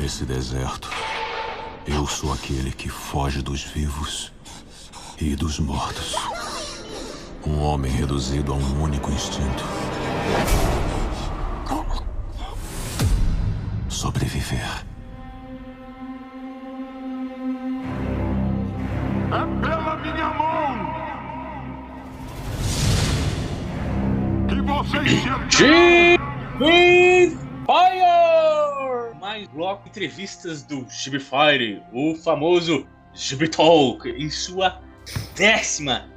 Nesse deserto, eu sou aquele que foge dos vivos e dos mortos. Um homem reduzido a um único instinto: sobreviver. É pela minha mão que vocês se Fire! Mais bloco de entrevistas do Gibifire, o famoso Gibitalk, em sua décima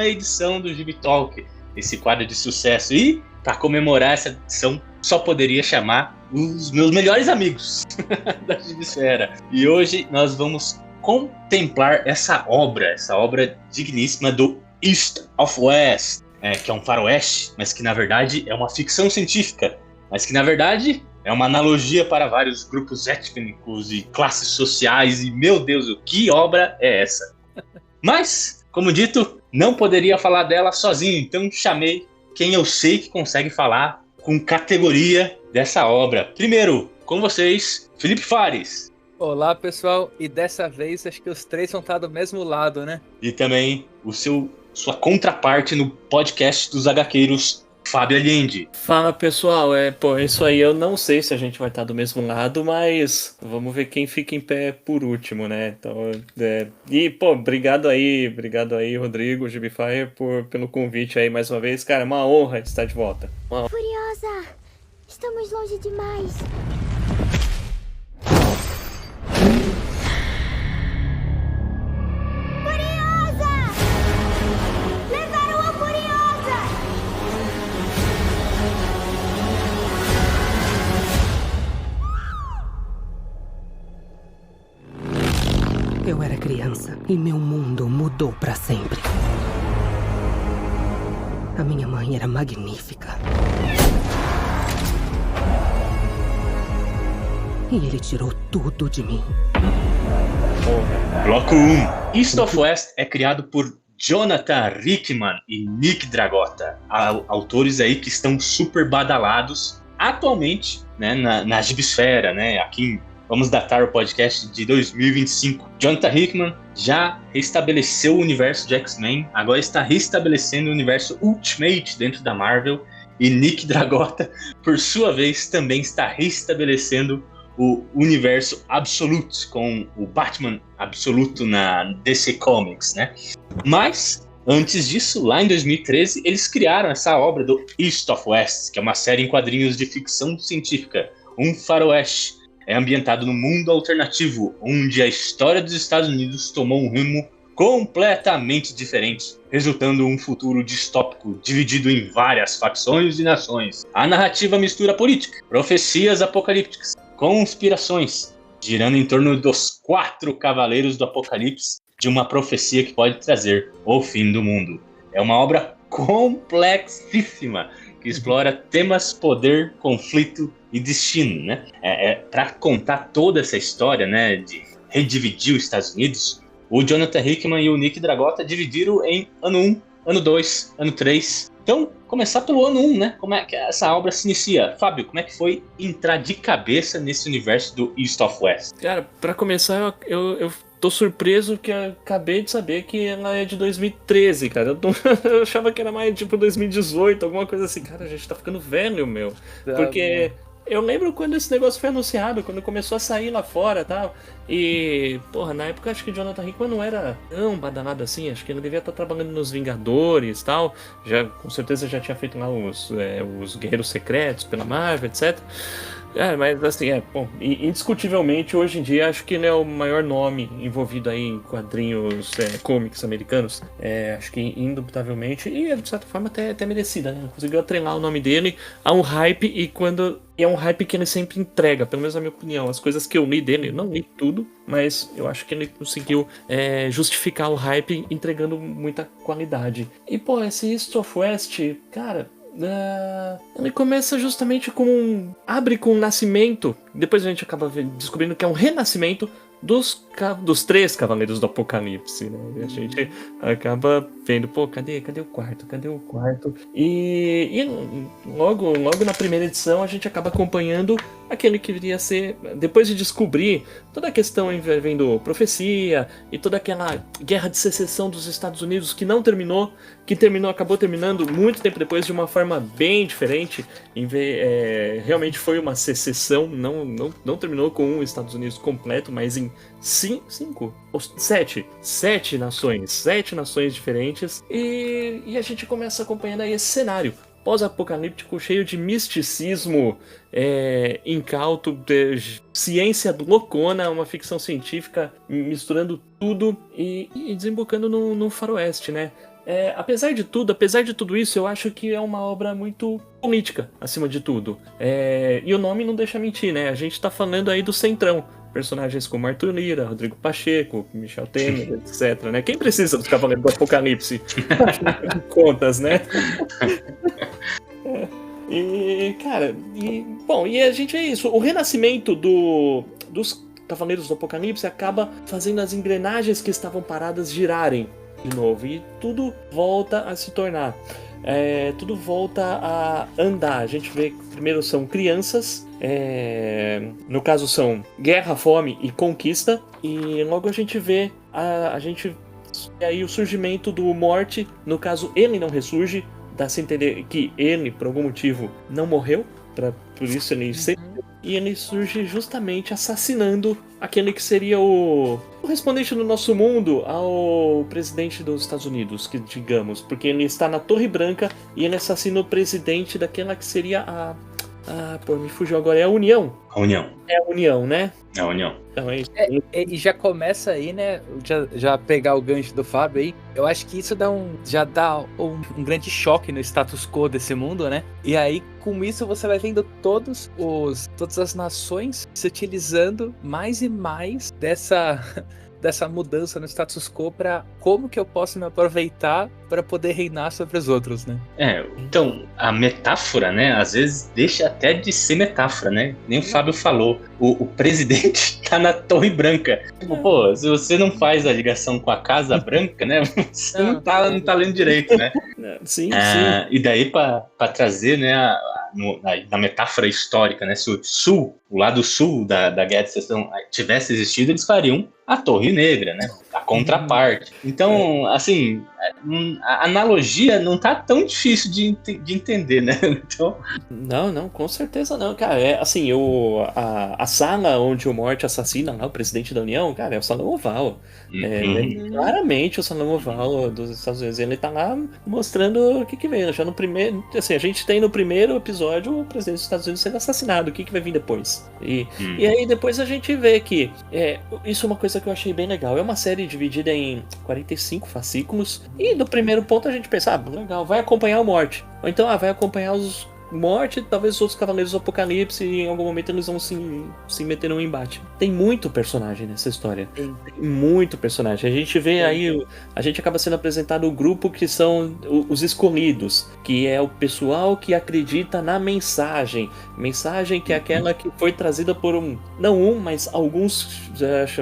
edição do Gibitalk, esse quadro de sucesso. E, para comemorar essa edição, só poderia chamar os meus melhores amigos da Gibisfera. E hoje nós vamos contemplar essa obra digníssima do East of West, que é um faroeste, mas que na verdade é uma ficção científica, mas que na verdade é uma analogia para vários grupos étnicos e classes sociais, e meu Deus, que obra é essa? Mas, como dito, não poderia falar dela sozinho, então chamei quem eu sei que consegue falar com categoria dessa obra. Primeiro, com vocês, Felipe Fares. Olá, pessoal, e dessa vez acho que os três vão estar do mesmo lado, né? E também sua contraparte no podcast dos HQeiros, Fábio Allende. Fala, pessoal, isso aí eu não sei se a gente vai estar do mesmo lado, mas vamos ver quem fica em pé por último, né? Então, obrigado aí, Rodrigo, Gibifire, pelo convite aí mais uma vez. Cara, é uma honra estar de volta. Furiosa, estamos longe demais. Eu era criança e meu mundo mudou pra sempre. A minha mãe era magnífica. E ele tirou tudo de mim. Bloco 1. East of West é criado por Jonathan Hickman e Nick Dragotta, autores aí que estão super badalados atualmente, né, na Gibisfera, né? Aqui vamos datar o podcast de 2025. Jonathan Hickman já restabeleceu o universo de X-Men, agora está restabelecendo o universo Ultimate dentro da Marvel, e Nick Dragotta, por sua vez, também está restabelecendo o universo Absolute, com o Batman Absoluto na DC Comics, né? Mas, antes disso, lá em 2013, eles criaram essa obra do East of West, que é uma série em quadrinhos de ficção científica, um faroeste. É ambientado no mundo alternativo, onde a história dos Estados Unidos tomou um rumo completamente diferente, resultando em um futuro distópico dividido em várias facções e nações. A narrativa mistura política, profecias apocalípticas, conspirações, girando em torno dos 4 cavaleiros do apocalipse, de uma profecia que pode trazer o fim do mundo. É uma obra complexíssima, que explora temas, poder, conflito e destino, né? Para contar toda essa história, né, de redividir os Estados Unidos, o Jonathan Hickman e o Nick Dragotta dividiram em ano 1, ano 2, ano 3. Então, começar pelo ano 1, né? Como é que essa obra se inicia? Fábio, como é que foi entrar de cabeça nesse universo do East of West? Cara, pra começar, eu tô surpreso que eu acabei de saber que ela é de 2013, cara. Eu achava que era mais tipo 2018, alguma coisa assim. Cara, a gente tá ficando velho, meu. Porque eu lembro quando esse negócio foi anunciado, quando começou a sair lá fora e tal. E, porra, na época acho que Jonathan Hickman não era tão badalado assim. Acho que ele devia estar trabalhando nos Vingadores e tal. Já, com certeza já tinha feito lá os Guerreiros Secretos pela Marvel, etc. Mas assim, indiscutivelmente, hoje em dia, acho que ele é o maior nome envolvido aí em quadrinhos, comics americanos. Acho que indubitavelmente, e de certa forma até merecida, né? Conseguiu atrelar o nome dele a um hype, e é um hype que ele sempre entrega, pelo menos na minha opinião. As coisas que eu li dele, eu não li tudo, mas eu acho que ele conseguiu justificar o hype entregando muita qualidade. E, esse East of West, cara, ele começa justamente abre com um nascimento, depois a gente acaba descobrindo que é um renascimento dos 3 Cavaleiros do Apocalipse, né? A gente acaba vendo, pô, cadê o quarto? Cadê o quarto? E logo na primeira edição a gente acaba acompanhando aquele que viria a ser, depois de descobrir toda a questão envolvendo profecia e toda aquela guerra de secessão dos Estados Unidos que não terminou, acabou terminando muito tempo depois de uma forma bem diferente. Realmente foi uma secessão, não terminou com um Estados Unidos completo, mas em 7 nações diferentes, e a gente começa acompanhando aí esse cenário pós-apocalíptico cheio de misticismo, incauto, ciência loucona, uma ficção científica misturando tudo e desembocando no faroeste, né? Apesar de tudo isso, eu acho que é uma obra muito política, acima de tudo. E o nome não deixa mentir, né? A gente tá falando aí do Centrão. Personagens como Arthur Lira, Rodrigo Pacheco, Michel Temer, etc, né? Quem precisa dos Cavaleiros do Apocalipse? Contas, né? E, cara, e a gente é isso. O renascimento dos Cavaleiros do Apocalipse acaba fazendo as engrenagens que estavam paradas girarem de novo. E tudo volta a se tornar. Tudo volta a andar. A gente vê que primeiro são crianças, no caso são guerra, fome e conquista, e logo a gente vê aí o surgimento do Morte. No caso, ele não ressurge, dá-se a entender que ele, por algum motivo, não morreu, por isso ele sempre... E ele surge justamente assassinando aquele que seria o correspondente do nosso mundo ao presidente dos Estados Unidos, que digamos, porque ele está na Torre Branca e ele assassina o presidente daquela que seria me fugiu agora, é a União. A União. É a União, né? É a União. Então é isso. E já começa aí, né? Já pegar o gancho do Fábio aí. Eu acho que isso já dá um grande choque no status quo desse mundo, né? E aí, com isso, você vai vendo todas as nações se utilizando mais e mais dessa mudança no status quo para como que eu posso me aproveitar para poder reinar sobre os outros, né? Então, a metáfora, né, às vezes deixa até de ser metáfora, né? Nem o Fábio falou, o presidente tá na Torre Branca. Pô, se você não faz a ligação com a Casa Branca, né, você não tá lendo direito, né? Sim. E daí para trazer, né, na metáfora histórica, né, se o lado sul da Guerra de Secessão tivesse existido, eles fariam a Torre Negra, né? A contraparte. Então, assim, a analogia não tá tão difícil de entender, né? Então... Não, com certeza não, cara. Assim, a sala onde o Morte assassina lá o presidente da União, cara, é o Salão Oval. Claramente o Salão Oval dos Estados Unidos. Ele tá lá mostrando o que vem. Já no primeiro, assim, a gente tem no primeiro episódio o presidente dos Estados Unidos sendo assassinado. O que vai vir depois? E aí depois a gente vê que isso é uma coisa que eu achei bem legal. É uma série dividida em 45 fascículos. E do primeiro ponto a gente pensa, legal, vai acompanhar o Morte. Ou então, vai acompanhar os Morte, talvez os outros Cavaleiros do Apocalipse, e em algum momento eles vão se meter num embate. Tem muito personagem nessa história. Tem muito personagem. A gente vê aí, a gente acaba sendo apresentado o grupo que são os escolhidos, que é o pessoal que acredita na mensagem. Mensagem que é aquela que foi trazida por mas alguns,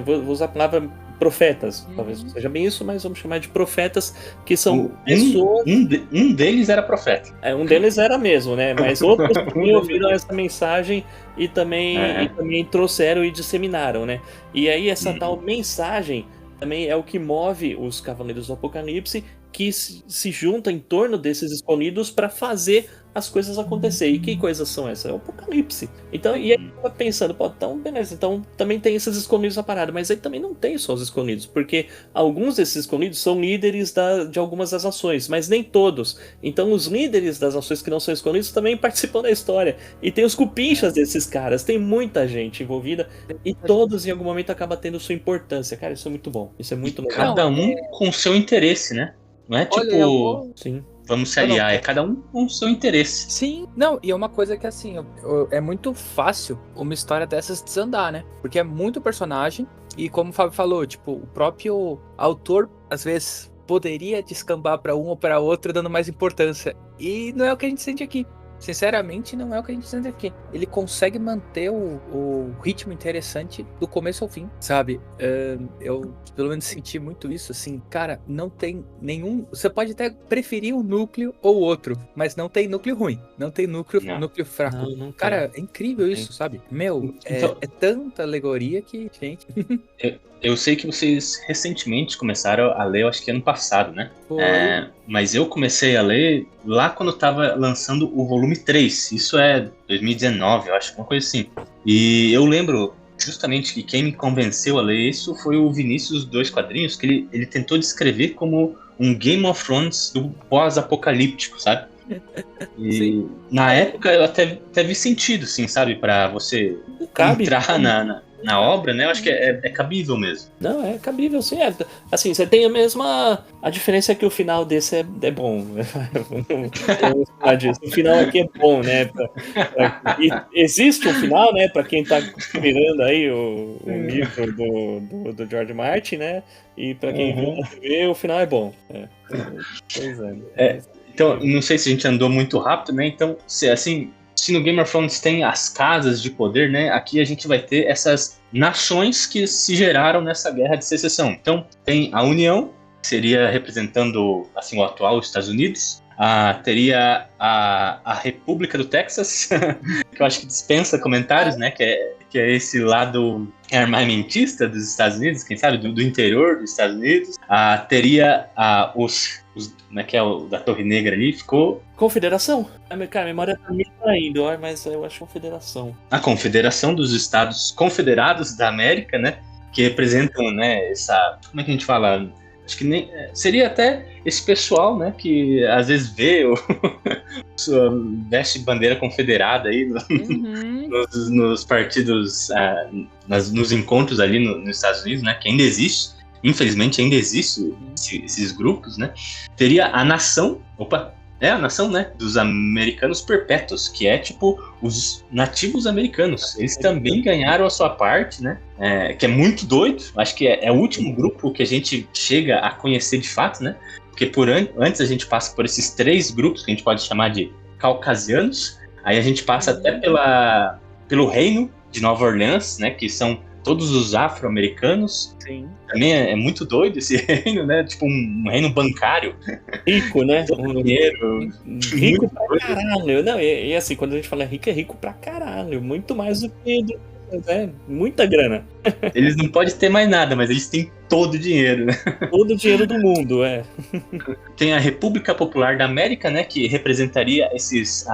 vou usar a palavra profetas, talvez não seja bem isso, mas vamos chamar de profetas, que são pessoas... Um deles era profeta. Um deles era mesmo, né? Mas outros também ouviram essa mensagem e também trouxeram e disseminaram, né? E aí essa tal mensagem também é o que move os Cavaleiros do Apocalipse, que se juntam em torno desses escolhidos para fazer as coisas acontecer. E que coisas são essas? É o Apocalipse. Então, e aí eu tava pensando, então beleza, então também tem esses escolhidos na parada, mas aí também não tem só os escolhidos, porque alguns desses escolhidos são líderes de algumas das nações, mas nem todos. Então os líderes das nações que não são escolhidos também participam da história. E tem os cupinchas desses caras, tem muita gente envolvida, e todos em algum momento acabam tendo sua importância. Cara, isso é muito bom, isso é muito legal. Cada um com seu interesse, né? Não é tipo... Sim. Vamos se aliar, é cada um com o seu interesse. Sim, não, e é uma coisa que assim, é muito fácil uma história dessas desandar, né? Porque é muito personagem, e como o Fábio falou, tipo, o próprio autor, às vezes, poderia descambar pra um ou pra outro, dando mais importância. E não é o que a gente sente aqui. sinceramente, não é o que a gente sente aqui. Ele consegue manter o ritmo interessante do começo ao fim, sabe? Eu, pelo menos, senti muito isso, assim. Cara, não tem nenhum... Você pode até preferir um núcleo ou outro, mas não tem núcleo ruim. Não tem núcleo fraco. Não Cara, é incrível isso, sabe? Meu, Então- é tanta alegoria que, gente... Eu sei que vocês recentemente começaram a ler, eu acho que ano passado, né? Foi. Mas eu comecei a ler lá quando tava lançando o volume 3. Isso é 2019, eu acho, uma coisa assim. E eu lembro justamente que quem me convenceu a ler isso foi o Vinícius dos Dois Quadrinhos, que ele tentou descrever como um Game of Thrones do pós-apocalíptico, sabe? E Sim. na época eu até vi sentido, sim, sabe? Pra você Cabe. entrar na obra, né? Eu acho que é cabível mesmo. Não, é cabível, sim. Assim, você tem a mesma... A diferença é que o final desse é bom. Vamos falar disso. O final aqui é bom, né? E existe um final, né? Pra quem tá mirando aí o livro do George Martin, né? E pra quem viu na TV, o final é bom. Pois é. Então, não sei se a gente andou muito rápido, né? Então, se no Game of Thrones tem as casas de poder, né? Aqui a gente vai ter essas nações que se geraram nessa guerra de secessão. Então, tem a União, que seria representando assim, o atual Estados Unidos. Teria a República do Texas, que eu acho que dispensa comentários, né? Que é esse lado armamentista dos Estados Unidos, quem sabe, do interior dos Estados Unidos. Teria como é que é o da Torre Negra ali? Ficou... Confederação? Cara, a memória tá me traindo, mas eu acho Confederação. A Confederação dos Estados Confederados da América, né? Que representam, né, essa... Como é que a gente fala? Acho que nem... Seria até esse pessoal, né? Que às vezes vê veste bandeira confederada aí nos partidos, nos encontros ali nos Estados Unidos, né? Que ainda existe. Infelizmente ainda existe esses grupos, né? Teria a nação... a nação, né, dos americanos perpétuos, que é tipo os nativos americanos. Eles também ganharam a sua parte, né, que é muito doido. Acho que é o último grupo que a gente chega a conhecer de fato, né, porque antes a gente passa por esses 3 grupos que a gente pode chamar de caucasianos, aí a gente passa até pelo reino de Nova Orleans, né, que são todos os afro-americanos. Sim. Também é muito doido esse reino, né? Tipo um reino bancário. Rico, né? Dinheiro. Rico pra caralho. Não, e assim, quando a gente fala rico, é rico pra caralho. Muito mais do que... muita grana. Eles não podem ter mais nada, mas eles têm todo o dinheiro, né? Todo o dinheiro do mundo, Tem a República Popular da América, né? Que representaria esses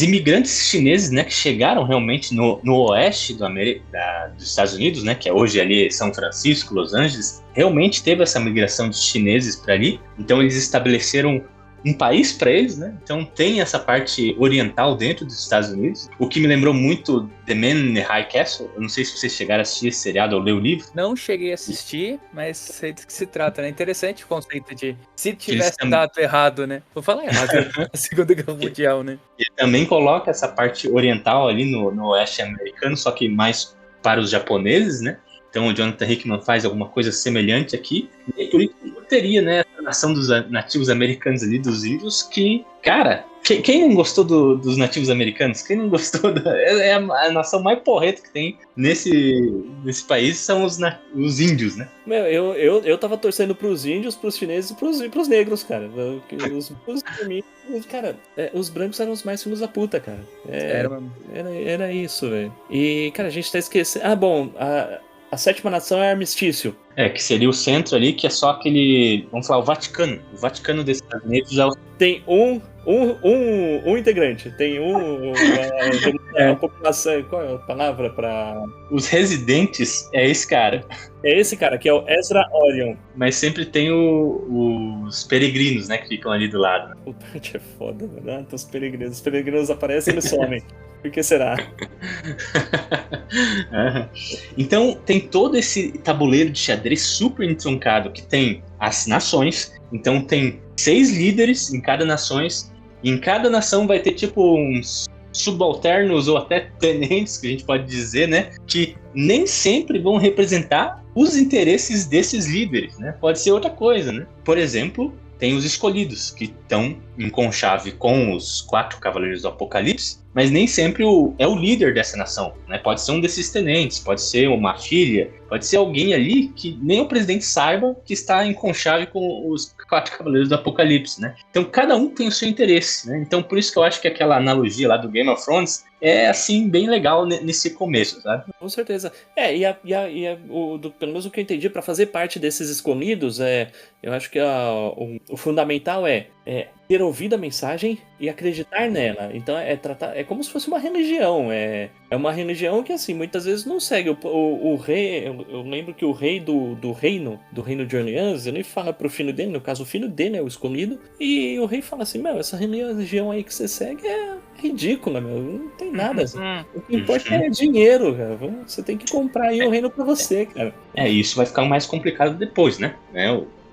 imigrantes chineses, né? Que chegaram realmente no oeste dos Estados Unidos, né? Que é hoje ali São Francisco, Los Angeles. Realmente teve essa migração de chineses para ali. Então eles estabeleceram um país para eles, né? Então tem essa parte oriental dentro dos Estados Unidos, o que me lembrou muito The Man in the High Castle. Eu não sei se vocês chegaram a assistir esse seriado ou ler o livro. Não cheguei a assistir, mas sei do que se trata, né? Interessante o conceito de se tivesse dado errado, né? Vou falar errado, a Segunda Guerra Mundial, né? Ele também coloca essa parte oriental ali no oeste americano, só que mais para os japoneses, né? Então o Jonathan Hickman faz alguma coisa semelhante aqui. E por isso teria, né, a nação dos nativos americanos ali, dos índios, que, cara, quem não gostou dos nativos americanos? Quem não gostou é a nação mais porreta que tem nesse país são os índios, né? Meu, eu tava torcendo pros índios, pros chineses e pros negros, cara. Cara, os brancos eram os mais filhos da puta, cara. Era isso, velho. E, cara, a gente tá esquecendo... A sétima nação é armistício. Que seria o centro ali, que é só aquele... Vamos falar, o Vaticano. O Vaticano dos Estados Unidos é o... Tem um integrante. Tem a população... Qual é a palavra pra... Os residentes é esse cara. É esse cara, que é o Ezra Orion. Mas sempre tem os peregrinos, né, que ficam ali do lado. O parte é foda, né? Os peregrinos aparecem e eles somem. Por que será? Então tem todo esse tabuleiro de xadrez super entroncado que tem as nações. Então tem 6 líderes em cada nação. E em cada nação vai ter tipo uns subalternos ou até tenentes, que a gente pode dizer, né? Que nem sempre vão representar os interesses desses líderes, né? Pode ser outra coisa, né? Por exemplo, tem os escolhidos, que estão em conchave com os 4 Cavaleiros do Apocalipse, mas nem sempre é o líder dessa nação, né? Pode ser um desses tenentes, pode ser uma filha, pode ser alguém ali que nem o presidente saiba que está em conchave com os 4 Cavaleiros do Apocalipse, né? Então cada um tem o seu interesse, né? Então por isso que eu acho que aquela analogia lá do Game of Thrones é, assim, bem legal nesse começo, sabe? Com certeza. Pelo menos o que eu entendi, para fazer parte desses escolhidos, eu acho que o fundamental é ter ouvido a mensagem e acreditar nela. Então é como se fosse uma religião. É uma religião que, assim, muitas vezes não segue o rei. Eu lembro que o rei do reino de Orleans, ele fala pro filho dele, no caso o filho dele é o escolhido, e o rei fala assim: meu, essa religião aí que você segue é ridícula, meu, não tem nada. O que importa é dinheiro, cara. Você tem que comprar aí o reino pra você, cara. Isso vai ficar mais complicado depois, né?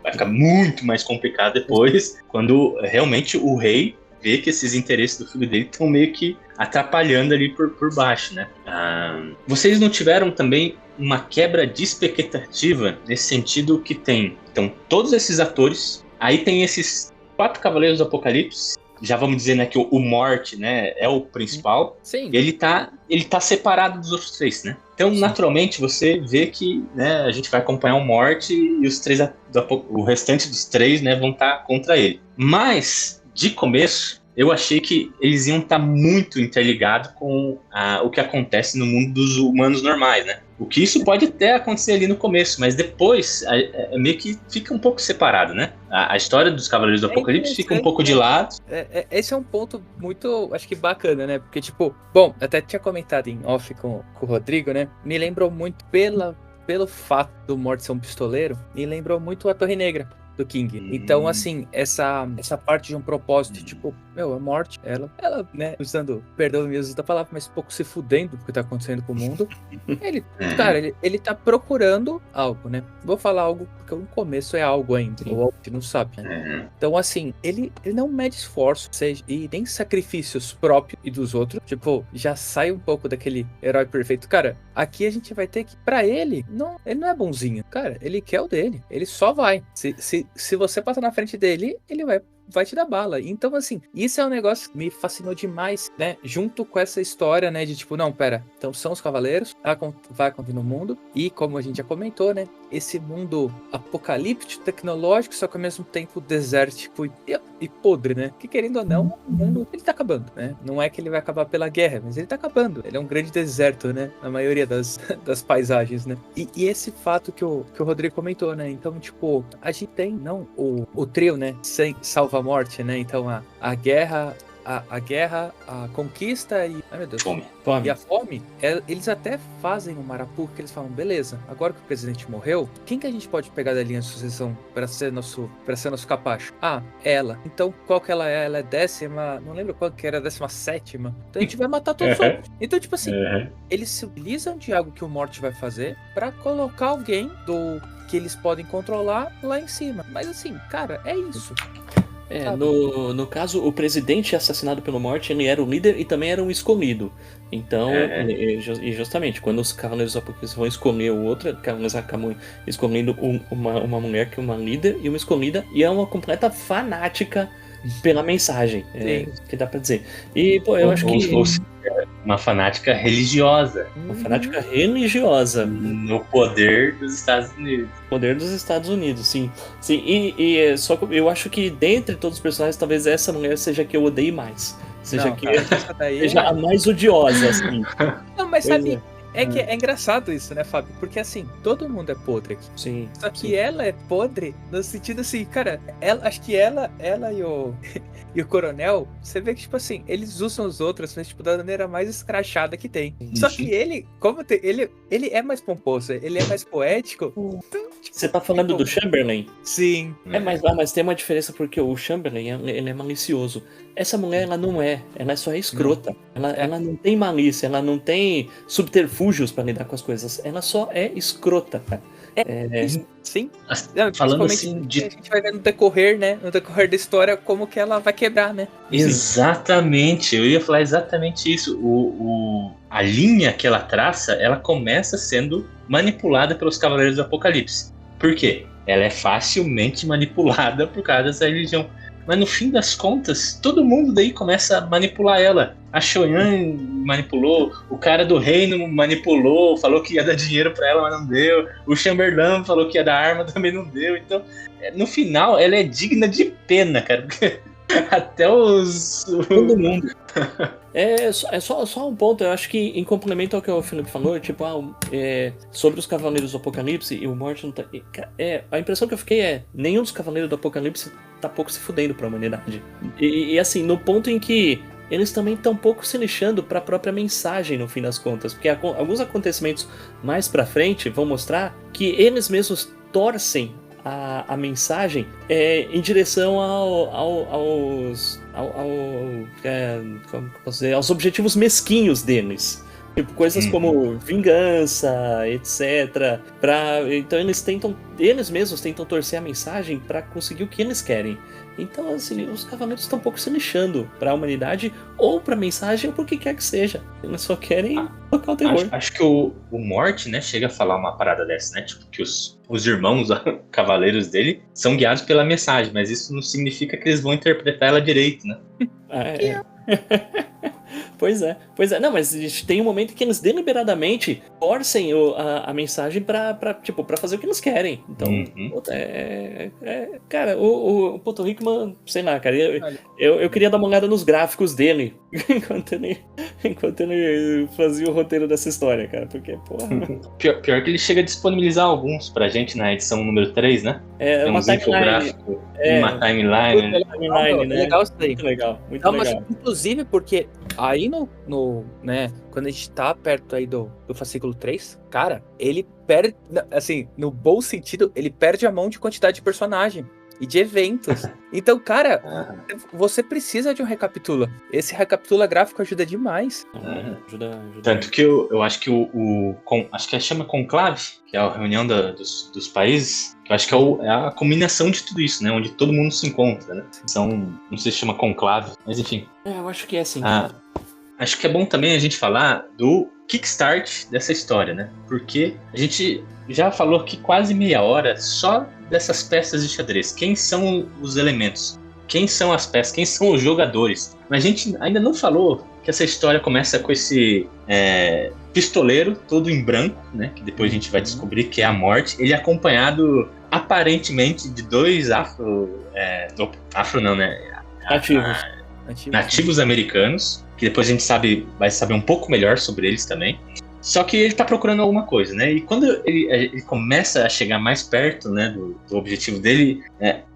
Vai ficar muito mais complicado depois, quando realmente o rei vê que esses interesses do filho dele estão meio que atrapalhando ali por baixo, né? Vocês não tiveram também uma quebra de expectativa nesse sentido que então, todos esses atores, aí tem esses 4 Cavaleiros do Apocalipse, já vamos dizer, né, que o Mort, né, é o principal. Sim. Ele tá separado dos outros 3, né? Então, naturalmente, você vê que, né, a gente vai acompanhar o Mort e os 3, o restante dos 3, né, vão estar contra ele. Mas, de começo, eu achei que eles iam estar muito interligados com o que acontece no mundo dos humanos normais, né? O que isso pode até acontecer ali no começo, mas depois meio que fica um pouco separado, né? A história dos Cavaleiros do Apocalipse fica um pouco de lado. Esse é um ponto muito, acho que bacana, né? Porque, tipo, bom, até tinha comentado em off com o Rodrigo, né? Me lembrou muito, pelo fato do Mort ser um pistoleiro, me lembrou muito a Torre Negra do King. Então, assim, essa parte de um propósito, tipo, a Morte, ela, né, usando, perdão o meu uso da palavra, mas pouco se fudendo do que tá acontecendo com o mundo, ele tá procurando algo, né? Vou falar algo, porque no começo é algo ainda, ou algo que não sabe, né? Então, assim, ele não mede esforço, e nem sacrifícios próprios e dos outros, tipo, já sai um pouco daquele herói perfeito. Cara, aqui a gente vai ter que, pra ele não é bonzinho, cara, ele quer o dele, ele só vai. Se você passar na frente dele, ele vai te dar bala. Então, assim, isso é um negócio que me fascinou demais, né? Junto com essa história, né? De tipo, não, pera, então são os cavaleiros, vai acontecer no mundo, e como a gente já comentou, né? Esse mundo apocalíptico, tecnológico, só que ao mesmo tempo desértico e podre, né? Que querendo ou não, o mundo, ele tá acabando, né? Não é que ele vai acabar pela guerra, mas ele tá acabando. Ele é um grande deserto, né? Na maioria das paisagens, né? E esse fato que o Rodrigo comentou, né? Então, tipo, a gente tem, não, o trio, né? Sem salva a morte, né? Então a guerra, a conquista e... Ai, meu Deus. Fome. E a fome, eles até fazem um marapu que eles falam, beleza, agora que o presidente morreu, quem que a gente pode pegar da linha de sucessão para ser nosso capacho? Ela. Então, qual que ela é? Ela é 10ª, não lembro qual que era, 17ª. Então a gente vai matar todos os outros. Então, tipo assim, eles se utilizam de algo que o Morte vai fazer para colocar alguém que eles podem controlar lá em cima. Mas assim, cara, é isso. No caso, o presidente assassinado pelo Morte, ele era o líder e também era um escolhido. Então, e justamente, quando os Cavaleiros do Apocalipse vão escolher o outro, eles acabam escolhendo uma mulher que é uma líder e uma escolhida, e é uma completa fanática pela mensagem, que dá pra dizer. E, pô, eu acho que... Uma fanática religiosa. Uma fanática religiosa. No poder dos Estados Unidos. Poder dos Estados Unidos, sim. E só que eu acho que dentre todos os personagens, talvez essa mulher seja a que eu odeie mais. Seja a mais odiosa, assim. Não, mas sabe... É que é engraçado isso, né, Fábio? Porque, assim, todo mundo é podre aqui. Sim. Só que ela é podre no sentido, assim, cara, acho que ela e o coronel, você vê que, tipo assim, eles usam os outros, mas, tipo, da maneira mais escrachada que tem. Só que ele, ele é mais pomposo, ele é mais poético. Então, tipo, você tá falando do Chamberlain? Sim. Mas tem uma diferença, porque o Chamberlain, ele é malicioso. Essa mulher, ela só é escrota. Ela não tem malícia, ela não tem subterfúgios pra lidar com as coisas. Ela só é escrota, cara. Sim. Falando assim a gente vai ver no decorrer, né? No decorrer da história, como que ela vai quebrar, né? Exatamente. Eu ia falar exatamente isso. A linha que ela traça, ela começa sendo manipulada pelos Cavaleiros do Apocalipse. Por quê? Ela é facilmente manipulada por causa dessa religião. mas no fim das contas, todo mundo daí começa a manipular ela. A Shoyan manipulou, o cara do reino manipulou, falou que ia dar dinheiro pra ela, mas não deu. O Chamberlain falou que ia dar arma, também não deu. Então, no final, ela é digna de pena, cara, porque até todo mundo. É só um ponto, eu acho que em complemento ao que o Felipe falou, tipo, sobre os Cavaleiros do Apocalipse e o Morte tá. A impressão que eu fiquei é: nenhum dos Cavaleiros do Apocalipse tá pouco se fudendo pra humanidade. E assim, no ponto em que eles também estão pouco se lixando pra própria mensagem no fim das contas, porque alguns acontecimentos mais pra frente vão mostrar que eles mesmos torcem a mensagem em direção aos objetivos mesquinhos deles. Tipo, coisas como vingança, etc. Então eles mesmos tentam torcer a mensagem para conseguir o que eles querem. Então, assim, os cavaleiros estão um pouco se lixando para a humanidade, ou para a mensagem, ou por que quer que seja. Eles só querem tocar o terror. Acho que o Morte, né, chega a falar uma parada dessa, né? Tipo, que os irmãos cavaleiros dele são guiados pela mensagem, mas isso não significa que eles vão interpretar ela direito, né? Pois é. Não, mas tem um momento que eles deliberadamente torcem a mensagem pra fazer o que eles querem. Então, cara, o Puto Hickman, sei lá, cara, eu queria dar uma olhada nos gráficos dele enquanto ele fazia o roteiro dessa história, cara, porque, porra... Pior que ele chega a disponibilizar alguns pra gente na edição número 3, né? Tem uma timeline. Uma timeline. Né? Legal isso daí. Muito legal. Mas, inclusive, porque aí né, quando a gente tá perto aí do fascículo 3, cara, ele perde, assim, no bom sentido, ele perde a mão de quantidade de personagem e de eventos. Então, cara, você precisa de um recapitula. Esse recapitula gráfico ajuda demais. Ajuda. Tanto que eu acho que acho que chama Conclave, que é a reunião dos países, que eu acho que é a combinação de tudo isso, né? Onde todo mundo se encontra, né? Não sei se chama Conclave, mas enfim. Eu acho que é assim. Acho que é bom também a gente falar do kickstart dessa história, né? Porque a gente já falou aqui quase meia hora só dessas peças de xadrez. Quem são os elementos? Quem são as peças? Quem são os jogadores? Mas a gente ainda não falou que essa história começa com esse pistoleiro todo em branco, né? Que depois a gente vai descobrir que é a Morte. Ele é acompanhado, aparentemente, de dois afro não, né? Nativos americanos, que depois a gente vai saber um pouco melhor sobre eles também. Só que ele tá procurando alguma coisa, né? E quando ele começa a chegar mais perto, né, do objetivo dele...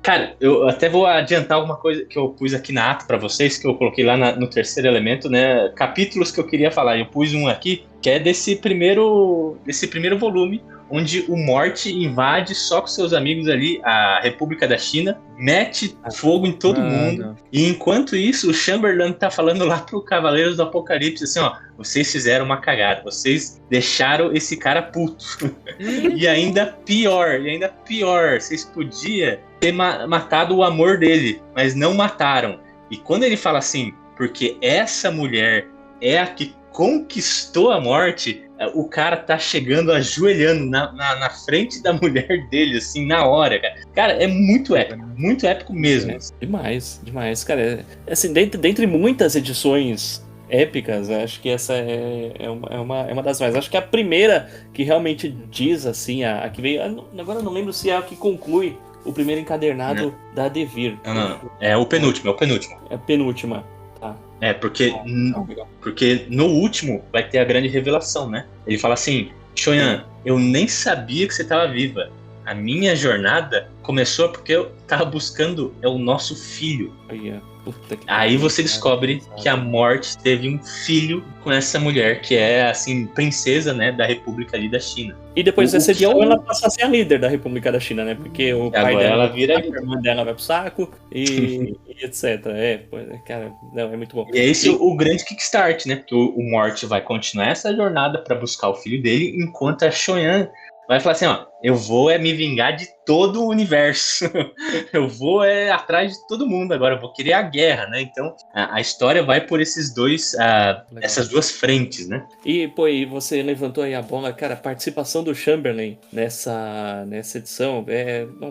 cara, eu até vou adiantar alguma coisa que eu pus aqui na ata pra vocês, que eu coloquei lá no terceiro elemento, né? Capítulos que eu queria falar. Eu pus um aqui, que é desse primeiro volume, onde o Morte invade só com seus amigos ali a República da China, mete fogo em todo mundo, e enquanto isso o Chamberlain tá falando lá pro Cavaleiros do Apocalipse assim, ó, vocês fizeram uma cagada, vocês deixaram esse cara puto. E ainda pior, vocês podiam ter matado o amor dele, mas não mataram. E quando ele fala assim, porque essa mulher é a que conquistou a Morte, o cara tá chegando, ajoelhando na frente da mulher dele, assim, na hora, cara. Cara, é muito épico mesmo. Demais, cara. Assim, dentre muitas edições épicas, acho que essa é uma das mais. Acho que é a primeira que realmente diz, assim, a que veio... Agora eu não lembro se é a que conclui o primeiro encadernado da Devir. Não. É o penúltimo. É a penúltima. Porque no último vai ter a grande revelação, né? Ele fala assim, Shoyan, eu nem sabia que você estava viva. A minha jornada começou porque eu tava buscando o nosso filho. Aí você descobre que a Morte teve um filho com essa mulher, que é, assim, princesa, né, da República ali da China. E depois dessa edição ela passa a ser a líder da República da China, né? Porque o pai dela vira, a irmã dela vai pro saco e etc. Cara, não, é muito bom. E é esse o grande kickstart, né? Porque o Morte vai continuar essa jornada pra buscar o filho dele, enquanto a Shoyan vai falar assim, ó, eu vou me vingar de todo o universo. Eu vou atrás de todo mundo agora, eu vou querer a guerra, né? Então, a história vai por esses dois, essas duas frentes, né? E, pô, e você levantou aí a bola, cara, a participação do Chamberlain nessa edição,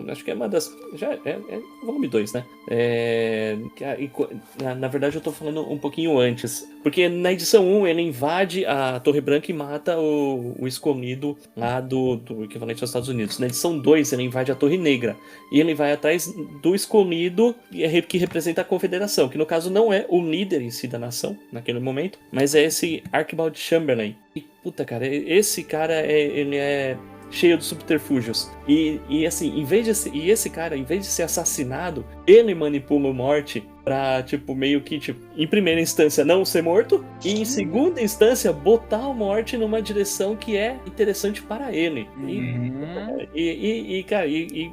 acho que é uma das... Já é volume 2, né? Na verdade, eu tô falando um pouquinho antes, porque na edição 1 ele invade a Torre Branca e mata o escolhido lá do equivalente aos Estados Unidos. Na edição 2 ele invade a Torre Negra e ele vai atrás do escolhido que representa a Confederação, que no caso não é o líder em si da nação naquele momento, mas é esse Archibald Chamberlain. E puta, cara, esse cara ele é cheio de subterfúgios. E assim, esse cara, em vez de ser assassinado, ele manipula o Morty pra, tipo, meio que, tipo, em primeira instância não ser morto, e em segunda instância botar o Morty numa direção que é interessante para ele. Cara,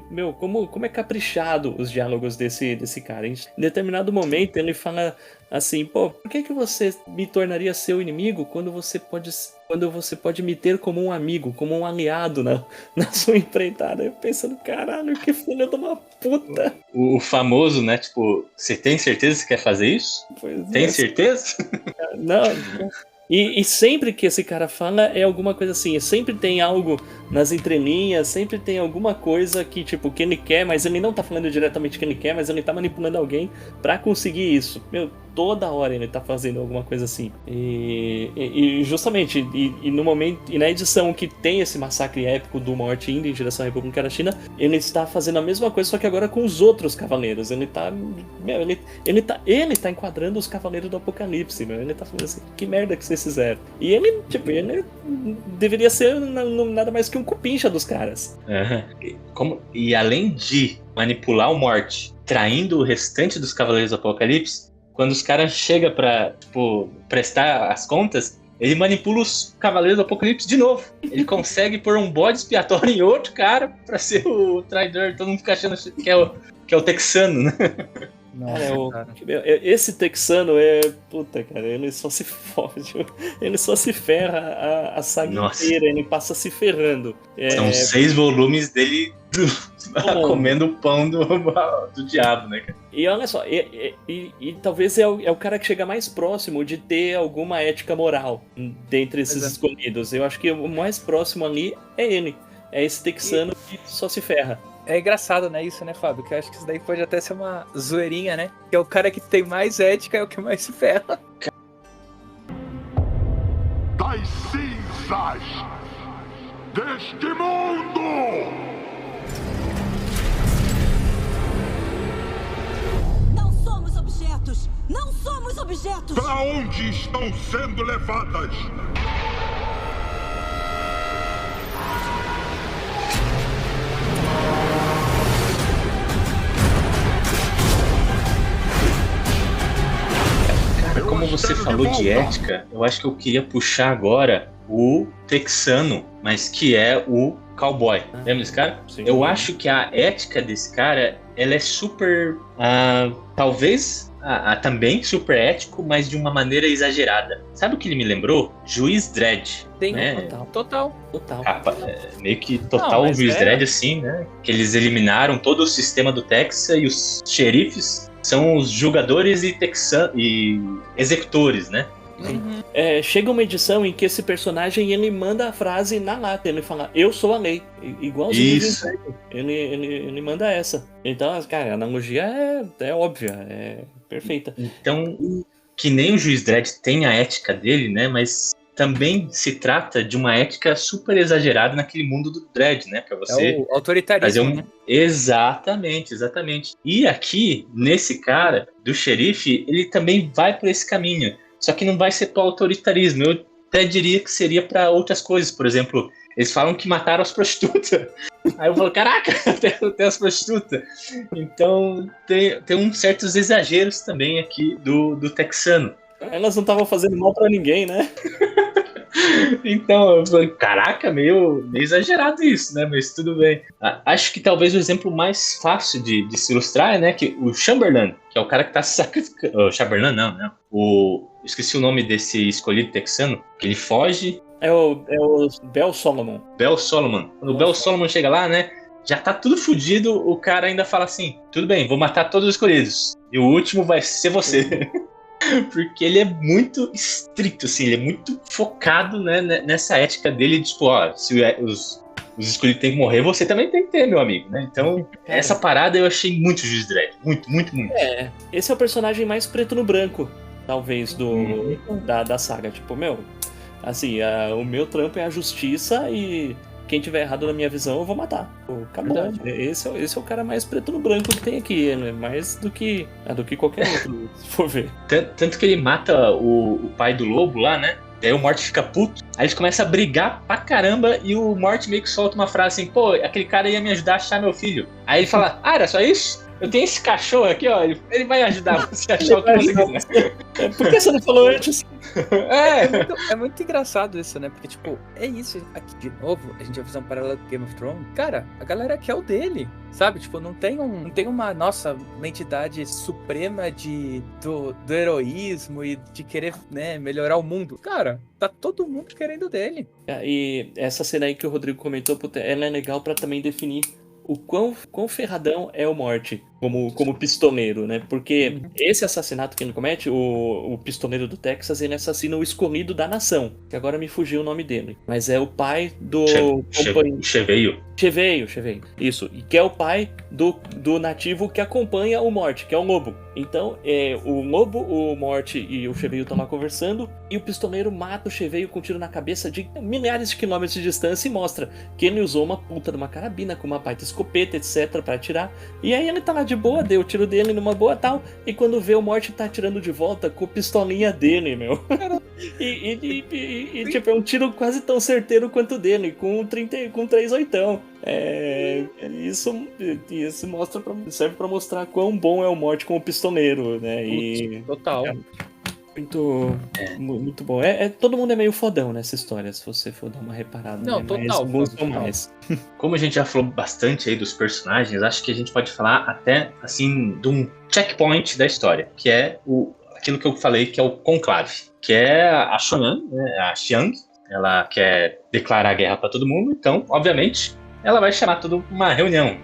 meu, como é caprichado os diálogos desse cara. Em determinado momento ele fala assim, pô, por que você me tornaria seu inimigo quando você pode me ter como um amigo, como um aliado na sua empreitada? Eu pensando, caralho, que filho de uma puta. O famoso, né, tipo, você tem certeza que quer fazer isso? Tem certeza? Não. E sempre que esse cara fala é alguma coisa assim, sempre tem algo nas entrelinhas, sempre tem alguma coisa que, tipo, que ele quer, mas ele não tá falando diretamente o que ele quer, mas ele tá manipulando alguém pra conseguir isso. Meu, toda hora ele tá fazendo alguma coisa assim. E justamente, no momento, e na edição que tem esse massacre épico do Morty indo em direção à República da China, ele está fazendo a mesma coisa, só que agora com os outros cavaleiros. Ele tá, meu, ele tá enquadrando os cavaleiros do Apocalipse, meu. Ele tá falando assim, que merda que vocês fizeram. E ele deveria ser nada mais que um cupincha dos caras. E além de manipular o Morty, traindo o restante dos Cavaleiros do Apocalipse, quando os caras chegam pra, tipo, prestar as contas, ele manipula os Cavaleiros do Apocalipse de novo. Ele consegue pôr um bode expiatório em outro cara pra ser o traidor. Todo mundo fica achando que é o texano, né? Nossa, esse texano puta, cara, ele só se fode, ele só se ferra a saga inteira, ele passa se ferrando. São 6 volumes dele comendo o pão do diabo, né, cara? E olha só, e talvez é o cara que chega mais próximo de ter alguma ética moral dentre esses escolhidos. Eu acho que o mais próximo ali é ele, é esse texano que só se ferra. É engraçado, né, isso, né, Fábio? Que eu acho que isso daí pode até ser uma zoeirinha, né? Que é o cara que tem mais ética, é o que mais se ferra. Das cinzas deste mundo! Não somos objetos! Não somos objetos! Para onde estão sendo levadas? Como você falou de ética, eu acho que eu queria puxar agora o texano, mas que é o cowboy. Lembra desse cara? Sim. Eu acho que a ética desse cara, ela é super... talvez também super ético, mas de uma maneira exagerada. Sabe o que ele me lembrou? Juiz Dredd. Tem, né? Total. Meio que total o Juiz Dredd, assim, né? Que eles eliminaram todo o sistema do Texas e os xerifes são os julgadores e executores, né? Uhum. Chega uma edição em que esse personagem ele manda a frase na lata, ele fala, eu sou a lei, igualzinho. Isso. Ele manda essa. Então, cara, a analogia é óbvia, é perfeita. Então, que nem o Juiz Dredd tem a ética dele, né? Mas também se trata de uma ética super exagerada naquele mundo do Dredd, né? Pra você o autoritarismo, né? Exatamente. E aqui, nesse cara, do xerife, ele também vai por esse caminho. Só que não vai ser para o autoritarismo. Eu até diria que seria para outras coisas. Por exemplo, eles falam que mataram as prostitutas. Aí eu falo, caraca, até as prostitutas. Então, tem uns certos exageros também aqui do texano. Elas não estavam fazendo mal para ninguém, né? Então, eu falei, caraca, meio exagerado isso, né? Mas tudo bem. Acho que talvez o exemplo mais fácil de se ilustrar é, né, que o Chamberlain, que é o cara que tá se sacrificando. O Chamberlain, não. Esqueci o nome desse escolhido texano, que ele foge É o Bel Solomon. Bel Solomon. Quando o Bel Solomon chega lá, né? Já tá tudo fudido, o cara ainda fala assim: tudo bem, vou matar todos os escolhidos. E o último vai ser você. Porque ele é muito estrito, assim, ele é muito focado, né, nessa ética dele, tipo, ó, se os escolhidos têm que morrer, você também tem que ter, meu amigo, né? Então, essa parada eu achei muito Juiz Dredd. Muito, muito, muito. Esse é o personagem mais preto no branco, talvez, da saga. Tipo, assim, o meu trampo é a justiça e quem tiver errado na minha visão eu vou matar. Acabou. Esse é o cara mais preto no branco que tem aqui, né? Mais do que qualquer outro, se for ver. Tanto que ele mata o pai do lobo lá, né? Daí o Morty fica puto, aí eles começam a brigar pra caramba e o Morty meio que solta uma frase assim: pô, aquele cara ia me ajudar a achar meu filho. Aí ele fala: era só isso? Eu tenho esse cachorro aqui, ó, ele vai ajudar você a achar o que você quiser. Por que você não falou antes? É muito engraçado isso, né? Porque, tipo, é isso. Aqui, de novo, a gente vai fazer um paralelo com Game of Thrones. Cara, a galera quer o dele, sabe? Tipo, não tem uma, uma entidade suprema do heroísmo e de querer, né, melhorar o mundo. Cara, tá todo mundo querendo dele. E essa cena aí que o Rodrigo comentou, ela é legal pra também definir o quão ferradão é o Morty como pistoleiro, né? Porque esse assassinato que ele comete, o pistoleiro do Texas, ele assassina o escolhido da nação, que agora me fugiu o nome dele. Mas é o pai do... Cheveio. Isso. E que é o pai do nativo que acompanha o Morty, que é o lobo. Então, o lobo, o Morty e o Cheveio estão lá conversando, e o pistoleiro mata o Cheveio com um tiro na cabeça de milhares de quilômetros de distância e mostra que ele usou uma puta de uma carabina com uma baita escopeta, etc, pra atirar. E aí ele tá lá de boa, deu o tiro dele numa boa tal, e quando vê o Morty tá atirando de volta com a pistolinha dele, meu. E tipo, é um tiro quase tão certeiro quanto o dele, com 3/8. Isso serve pra mostrar quão bom é o Morty como pistoleiro, né? Total. Muito bom. Todo mundo é meio fodão nessa história, se você for dar uma reparada. Não, né? total. Mas alguns são mais. Como a gente já falou bastante aí dos personagens, acho que a gente pode falar até, assim, de um checkpoint da história, que é aquilo que eu falei, que é o conclave, que é a Xiang, né? A Xiang, ela quer declarar guerra pra todo mundo, então, obviamente, ela vai chamar toda uma reunião.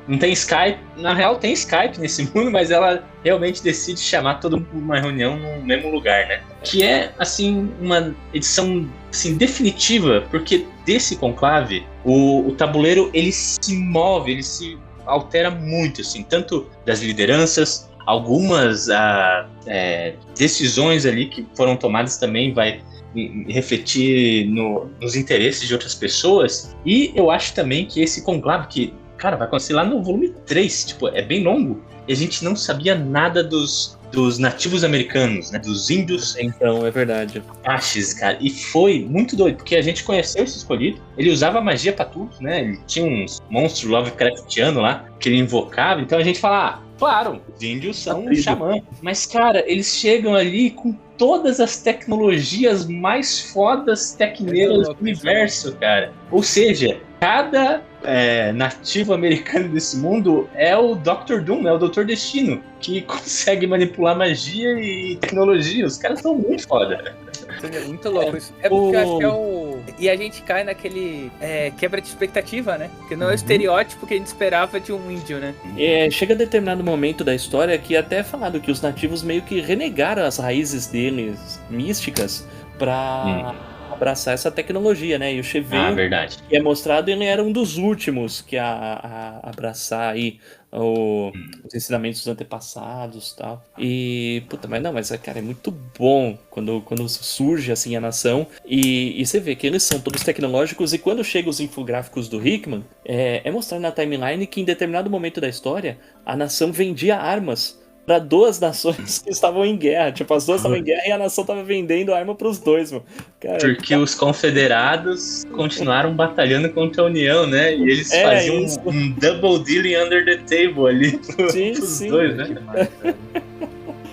Não tem Skype, na real tem Skype nesse mundo, mas ela realmente decide chamar toda uma reunião no mesmo lugar, né? Que é, assim, uma edição assim, definitiva, porque desse conclave, o tabuleiro, ele se move, ele se altera muito, assim, tanto das lideranças, algumas decisões ali que foram tomadas também vai refletir nos interesses de outras pessoas. E eu acho também que esse conclave, que, cara, vai acontecer lá no volume 3, tipo, é bem longo, e a gente não sabia nada dos nativos americanos, né, dos índios. Então, é verdade. Aches, cara, e foi muito doido, porque a gente conheceu esse escolhido, ele usava magia pra tudo, né, ele tinha uns monstros Lovecraftianos lá, que ele invocava, então a gente fala, claro, os índios são um xamã, mas, cara, eles chegam ali com todas as tecnologias mais fodas tecneiras do universo, cara. Ou seja, cada nativo americano desse mundo é o Dr. Doom, é o Doutor Destino, que consegue manipular magia e tecnologia. Os caras são muito foda. É muito louco isso. É porque eu acho que é o... E a gente cai naquele quebra de expectativa, né? Porque não é o estereótipo que a gente esperava de um índio, né? Chega a determinado momento da história que até é falado que os nativos meio que renegaram as raízes deles místicas pra abraçar essa tecnologia, né? E o Cheveio, verdade. Que é mostrado, ele era um dos últimos que a abraçar aí os ensinamentos dos antepassados e tal. E, mas cara, é muito bom quando surge assim a nação e você vê que eles são todos tecnológicos e quando chegam os infográficos do Hickman, é mostrado na timeline que em determinado momento da história, a nação vendia armas para duas nações que estavam em guerra. Tipo, as duas estavam em guerra e a nação tava vendendo arma pros dois, mano. Cara, porque os confederados continuaram batalhando contra a União, né? E eles faziam um double dealing under the table ali pros dois, né?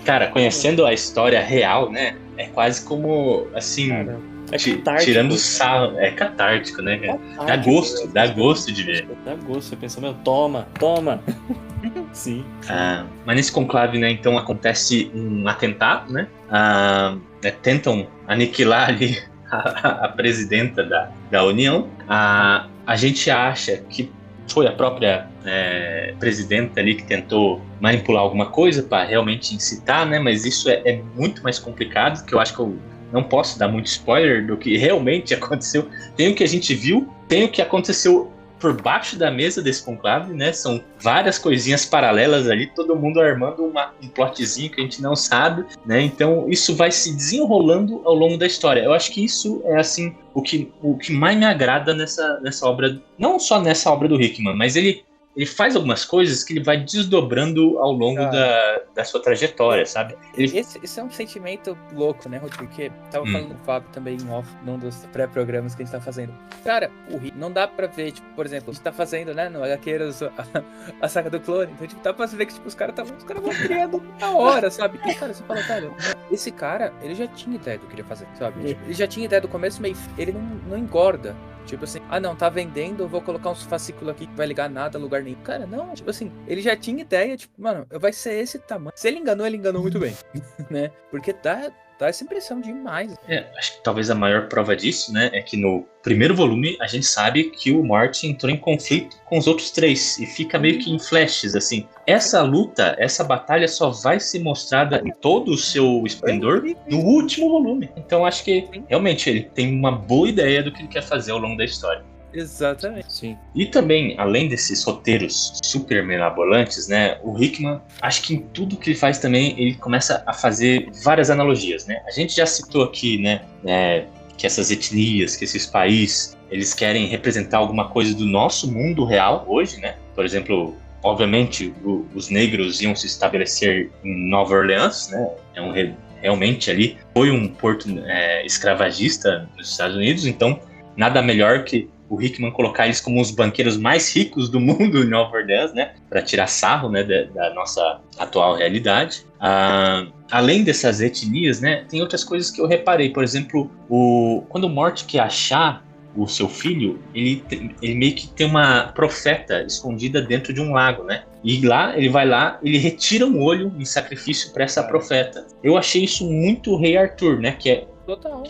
Cara, conhecendo a história real, né? É quase como, assim... Cara, tirando sarro. É catártico, né? Dá gosto de ver. Dá gosto. Você pensa, toma. Sim. Mas nesse conclave, né, então acontece um atentado, né? Tentam aniquilar ali a presidenta da União. A gente acha que foi a própria presidenta ali que tentou manipular alguma coisa para realmente incitar, né? Mas isso é muito mais complicado, que eu acho que eu não posso dar muito spoiler do que realmente aconteceu. Tem o que a gente viu, tem o que aconteceu por baixo da mesa desse conclave, né? São várias coisinhas paralelas ali, todo mundo armando um plotzinho que a gente não sabe, né? Então isso vai se desenrolando ao longo da história. Eu acho que isso é assim o que mais me agrada nessa obra, não só nessa obra do Hickman, mas ele faz algumas coisas que ele vai desdobrando ao longo da sua trajetória, sabe? Esse é um sentimento louco, né, Rodrigo? Porque tava falando com o Fábio também em off, num dos pré-programas que a gente tá fazendo. Cara, não dá pra ver, tipo, por exemplo, a gente tá fazendo, né, no HQeiros a saga do clone, então, tipo, dá pra ver que, tipo, os caras vão criando na hora, sabe? E, cara, você fala, cara, esse cara, ele já tinha ideia do que ele ia fazer, sabe? Tipo, ele já tinha ideia do começo, meio, ele não engorda. Tipo assim, não, tá vendendo, eu vou colocar uns fascículos aqui que vai ligar nada a lugar nenhum. Cara, não, tipo assim, ele já tinha ideia, tipo, mano, vai ser esse tamanho. Se ele enganou muito bem, né? Porque dá essa impressão demais. Acho que talvez a maior prova disso, né, é que no primeiro volume a gente sabe que o Mort entrou em conflito com os outros 3 e fica meio que em flashes, assim. Essa luta, essa batalha só vai ser mostrada em todo o seu esplendor no último volume. Então acho que realmente ele tem uma boa ideia do que ele quer fazer ao longo da história. Exatamente. Sim. E também, além desses roteiros super mirabolantes, né, o Hickman, acho que em tudo que ele faz também, ele começa a fazer várias analogias, né? A gente já citou aqui, né, que essas etnias, que esses países, eles querem representar alguma coisa do nosso mundo real hoje, né? Por exemplo, obviamente, os negros iam se estabelecer em Nova Orleans, né? Realmente ali foi um porto escravagista nos Estados Unidos, então nada melhor que o Hickman colocar eles como os banqueiros mais ricos do mundo em Nova Orleans, né, para tirar sarro, né, da nossa atual realidade. Além dessas etnias, né, tem outras coisas que eu reparei. Por exemplo, quando o Mort quer achar o seu filho, ele meio que tem uma profeta escondida dentro de um lago, né? E lá, ele vai lá, ele retira um olho em sacrifício para essa profeta. Eu achei isso muito Rei Arthur, né, que é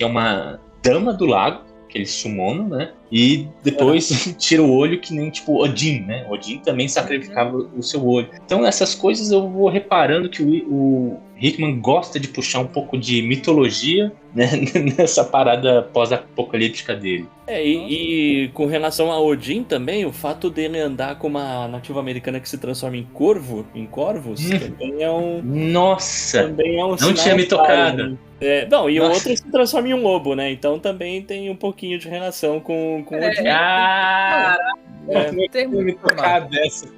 uma dama do lago, que eles summonam, né? E depois tira o olho, que nem tipo Odin, né? Odin também sacrificava o seu olho. Então essas coisas eu vou reparando que o Hickman gosta de puxar um pouco de mitologia, né? Nessa parada pós-apocalíptica dele. E com relação a Odin também, o fato dele andar com uma nativa americana que se transforma em corvos, também é um... Nossa! Também é um não tinha me tocado. Né? O outro se transforma em um lobo, né? Então também tem um pouquinho de relação com Odin. Não tem me tocado dessa.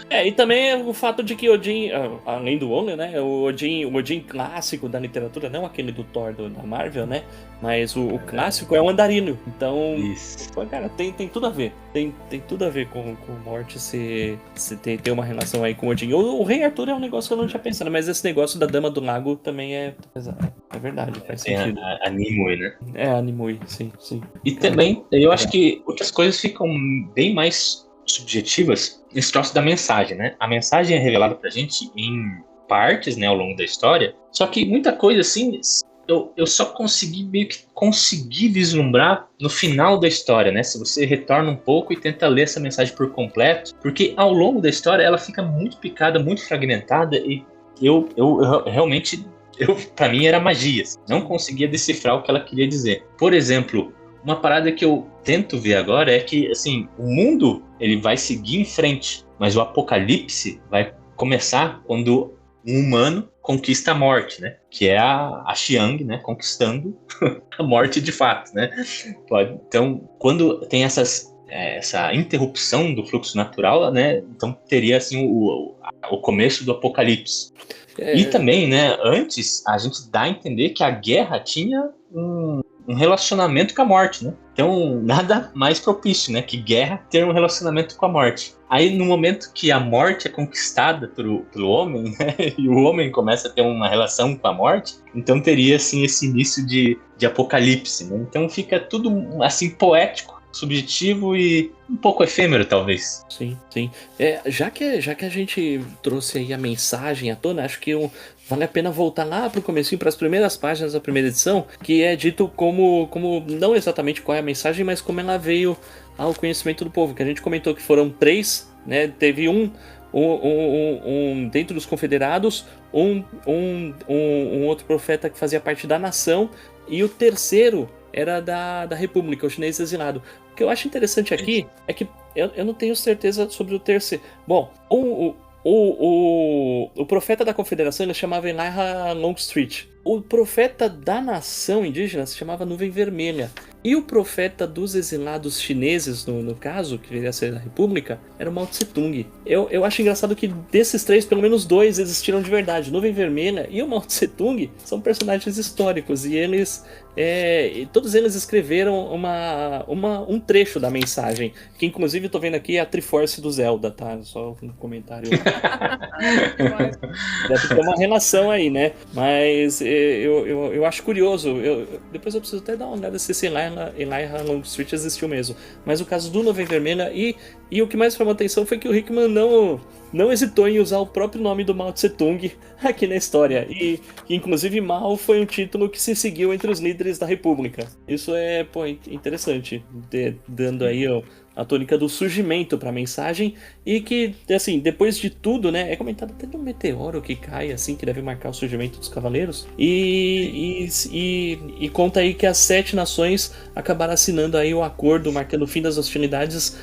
E também o fato de que Odin, além do homem, né? O Odin clássico da literatura, não aquele do Thor da Marvel, né? Mas o clássico é um andarilho. Então, cara, tem tudo a ver. Tem tudo a ver com o Mort se ter uma relação aí com Odin. O Rei Arthur é um negócio que eu não tinha pensado, mas esse negócio da Dama do Lago também é verdade, faz sentido. A Nimue, né? A Nimue, sim. E também, eu acho que outras coisas ficam bem mais subjetivas nesse troço da mensagem, né? A mensagem é revelada pra gente em partes, né, ao longo da história, só que muita coisa, assim, eu só consegui vislumbrar no final da história, né? Se você retorna um pouco e tenta ler essa mensagem por completo, porque ao longo da história ela fica muito picada, muito fragmentada, e eu realmente, pra mim era magia, assim, não conseguia decifrar o que ela queria dizer. Por exemplo, uma parada que eu tento ver agora é que, assim, o mundo ele vai seguir em frente, mas o apocalipse vai começar quando um humano conquista a morte, né? Que é a Xiang, né? Conquistando a morte de fato, né? Então, quando tem essa interrupção do fluxo natural, né? Então teria assim o começo do apocalipse. E também, né? Antes a gente dá a entender que a guerra tinha um relacionamento com a morte, né? Então, nada mais propício, né? Que guerra ter um relacionamento com a morte. Aí, no momento que a morte é conquistada pelo homem, né? E o homem começa a ter uma relação com a morte, então teria, assim, esse início de apocalipse, né? Então fica tudo, assim, poético, subjetivo e um pouco efêmero, talvez. Sim. Já que a gente trouxe aí a mensagem à tona, acho que vale a pena voltar lá pro comecinho, para as primeiras páginas da primeira edição, que é dito como não exatamente qual é a mensagem, mas como ela veio ao conhecimento do povo, que a gente comentou que foram 3, né? Teve um dentro dos confederados, um outro profeta que fazia parte da nação, e o terceiro era da República, o chinês exilado. O que eu acho interessante aqui é que eu não tenho certeza sobre o terceiro. Bom, o profeta da confederação ele chamava Elijah Longstreet. O profeta da nação indígena se chamava Nuvem Vermelha. E o profeta dos exilados chineses, no caso, que viria a ser da República, era o Mao Tse Tung. Eu acho engraçado que desses 3, pelo menos 2 existiram de verdade. Nuvem Vermelha e o Mao Tse Tung são personagens históricos. E eles... todos eles escreveram um trecho da mensagem. Que inclusive tô vendo aqui é a Triforce do Zelda, tá? Só um comentário. Deve ter uma relação aí, né? Mas eu acho curioso. Depois eu preciso até dar uma olhada se esse Elijah Longstreet existiu mesmo. Mas o caso do Nuvem Vermelha e o que mais chamou atenção foi que o Hickman não hesitou em usar o próprio nome do Mao Tse Tung aqui na história. E inclusive Mao foi um título que se seguiu entre os líderes da República. Isso é interessante, dando aí a tônica do surgimento para a mensagem, e que, assim, depois de tudo, né, é comentado até de um meteoro que cai, assim, que deve marcar o surgimento dos cavaleiros, e conta aí que as 7 nações acabaram assinando aí o acordo, marcando o fim das hostilidades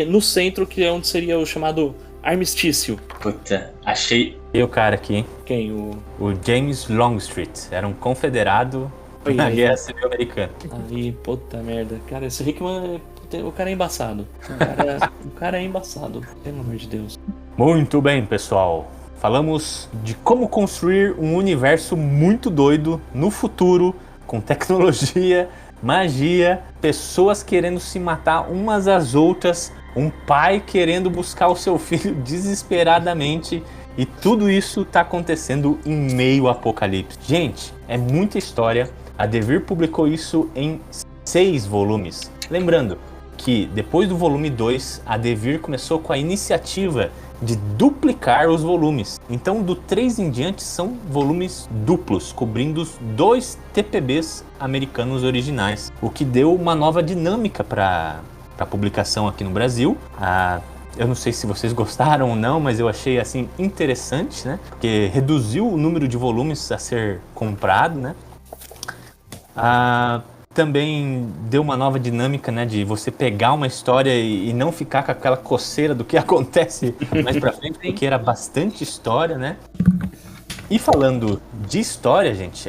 no centro, que é onde seria o chamado armistício. Puta, achei... E o cara aqui, hein? Quem? O James Longstreet, era um confederado na Guerra Civil Americana. Aí, puta merda. Cara, esse Hickman... O cara é embaçado. O cara é embaçado. Pelo amor de Deus. Muito bem, pessoal. Falamos de como construir um universo muito doido no futuro, com tecnologia, magia, pessoas querendo se matar umas às outras, um pai querendo buscar o seu filho desesperadamente, e tudo isso está acontecendo em meio ao apocalipse. Gente, é muita história. A Devir publicou isso em 6 volumes. Lembrando que depois do volume 2, a Devir começou com a iniciativa de duplicar os volumes. Então, do 3 em diante, são volumes duplos, cobrindo os 2 TPBs americanos originais, o que deu uma nova dinâmica para a publicação aqui no Brasil. Eu não sei se vocês gostaram ou não, mas eu achei assim interessante, né? Porque reduziu o número de volumes a ser comprado, né? Também deu uma nova dinâmica, né, de você pegar uma história e não ficar com aquela coceira do que acontece mais pra frente, porque era bastante história, né? E falando de história, gente,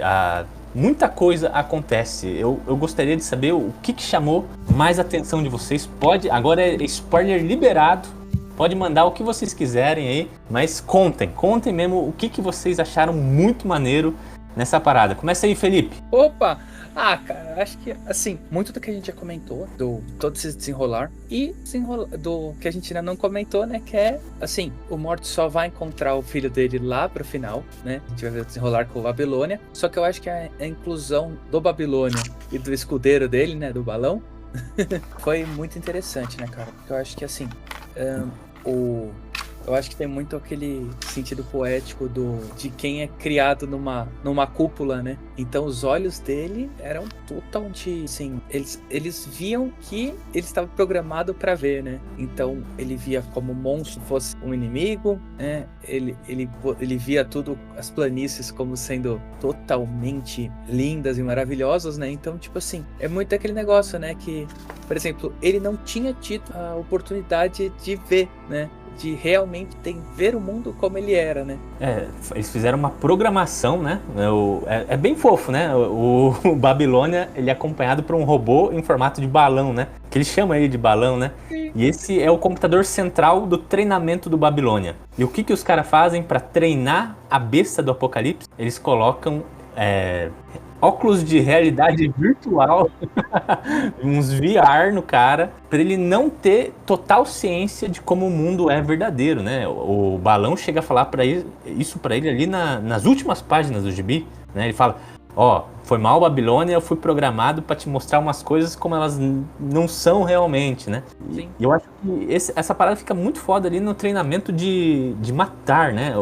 muita coisa acontece. Eu gostaria de saber o que chamou mais a atenção de vocês. Agora é spoiler liberado, pode mandar o que vocês quiserem aí, mas contem mesmo o que vocês acharam muito maneiro nessa parada. Começa aí, Felipe. Opa! Cara, acho que, assim, muito do que a gente já comentou, do todo esse desenrolar, e do que a gente ainda não comentou, né, que é, assim, o Morty só vai encontrar o filho dele lá pro final, né, a gente vai ver o desenrolar com o Babilônia, só que eu acho que a inclusão do Babilônia e do escudeiro dele, né, do balão, foi muito interessante, né, cara, porque eu acho que, assim, eu acho que tem muito aquele sentido poético de quem é criado numa cúpula, né? Então os olhos dele eram totalmente, assim, eles viam que ele estava programado para ver, né? Então ele via como o monstro fosse um inimigo, né? Ele via tudo, as planícies como sendo totalmente lindas e maravilhosas, né? Então, tipo assim, é muito aquele negócio, né? Que, por exemplo, ele não tinha tido a oportunidade de ver, né? De realmente ver o mundo como ele era, né? Eles fizeram uma programação, né? É bem fofo, né? O Babilônia, ele é acompanhado por um robô em formato de balão, né? Que eles chamam ele de balão, né? Sim. E esse é o computador central do treinamento do Babilônia. E o que os caras fazem para treinar a besta do apocalipse? Eles colocam óculos de realidade virtual, uns VR no cara, para ele não ter total ciência de como o mundo é verdadeiro, né? O balão chega a falar isso para ele ali nas últimas páginas do gibi, né? Ele fala, foi mal, Babilônia, eu fui programado pra te mostrar umas coisas como elas não são realmente, né? Sim. E eu acho que essa parada fica muito foda ali no treinamento de matar, né?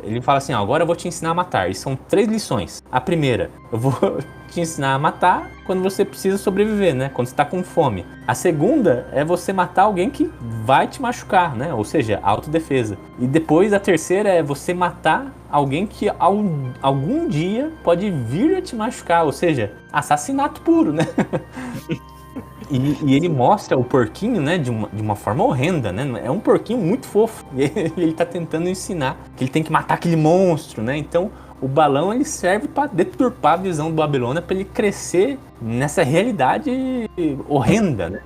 Ele fala assim, ó, agora eu vou te ensinar a matar. E são 3 lições. A primeira, eu vou te ensinar a matar quando você precisa sobreviver, né? Quando você tá com fome. A segunda é você matar alguém que vai te machucar, né? Ou seja, autodefesa. E depois a terceira é você matar alguém que algum dia pode vir a te machucar. Ou seja, assassinato puro, né? E ele mostra o porquinho, né, de uma forma horrenda, né? É um porquinho muito fofo. E ele tá tentando ensinar que ele tem que matar aquele monstro, né? Então, o balão ele serve para deturpar a visão do Babilônia, para ele crescer nessa realidade horrenda, né?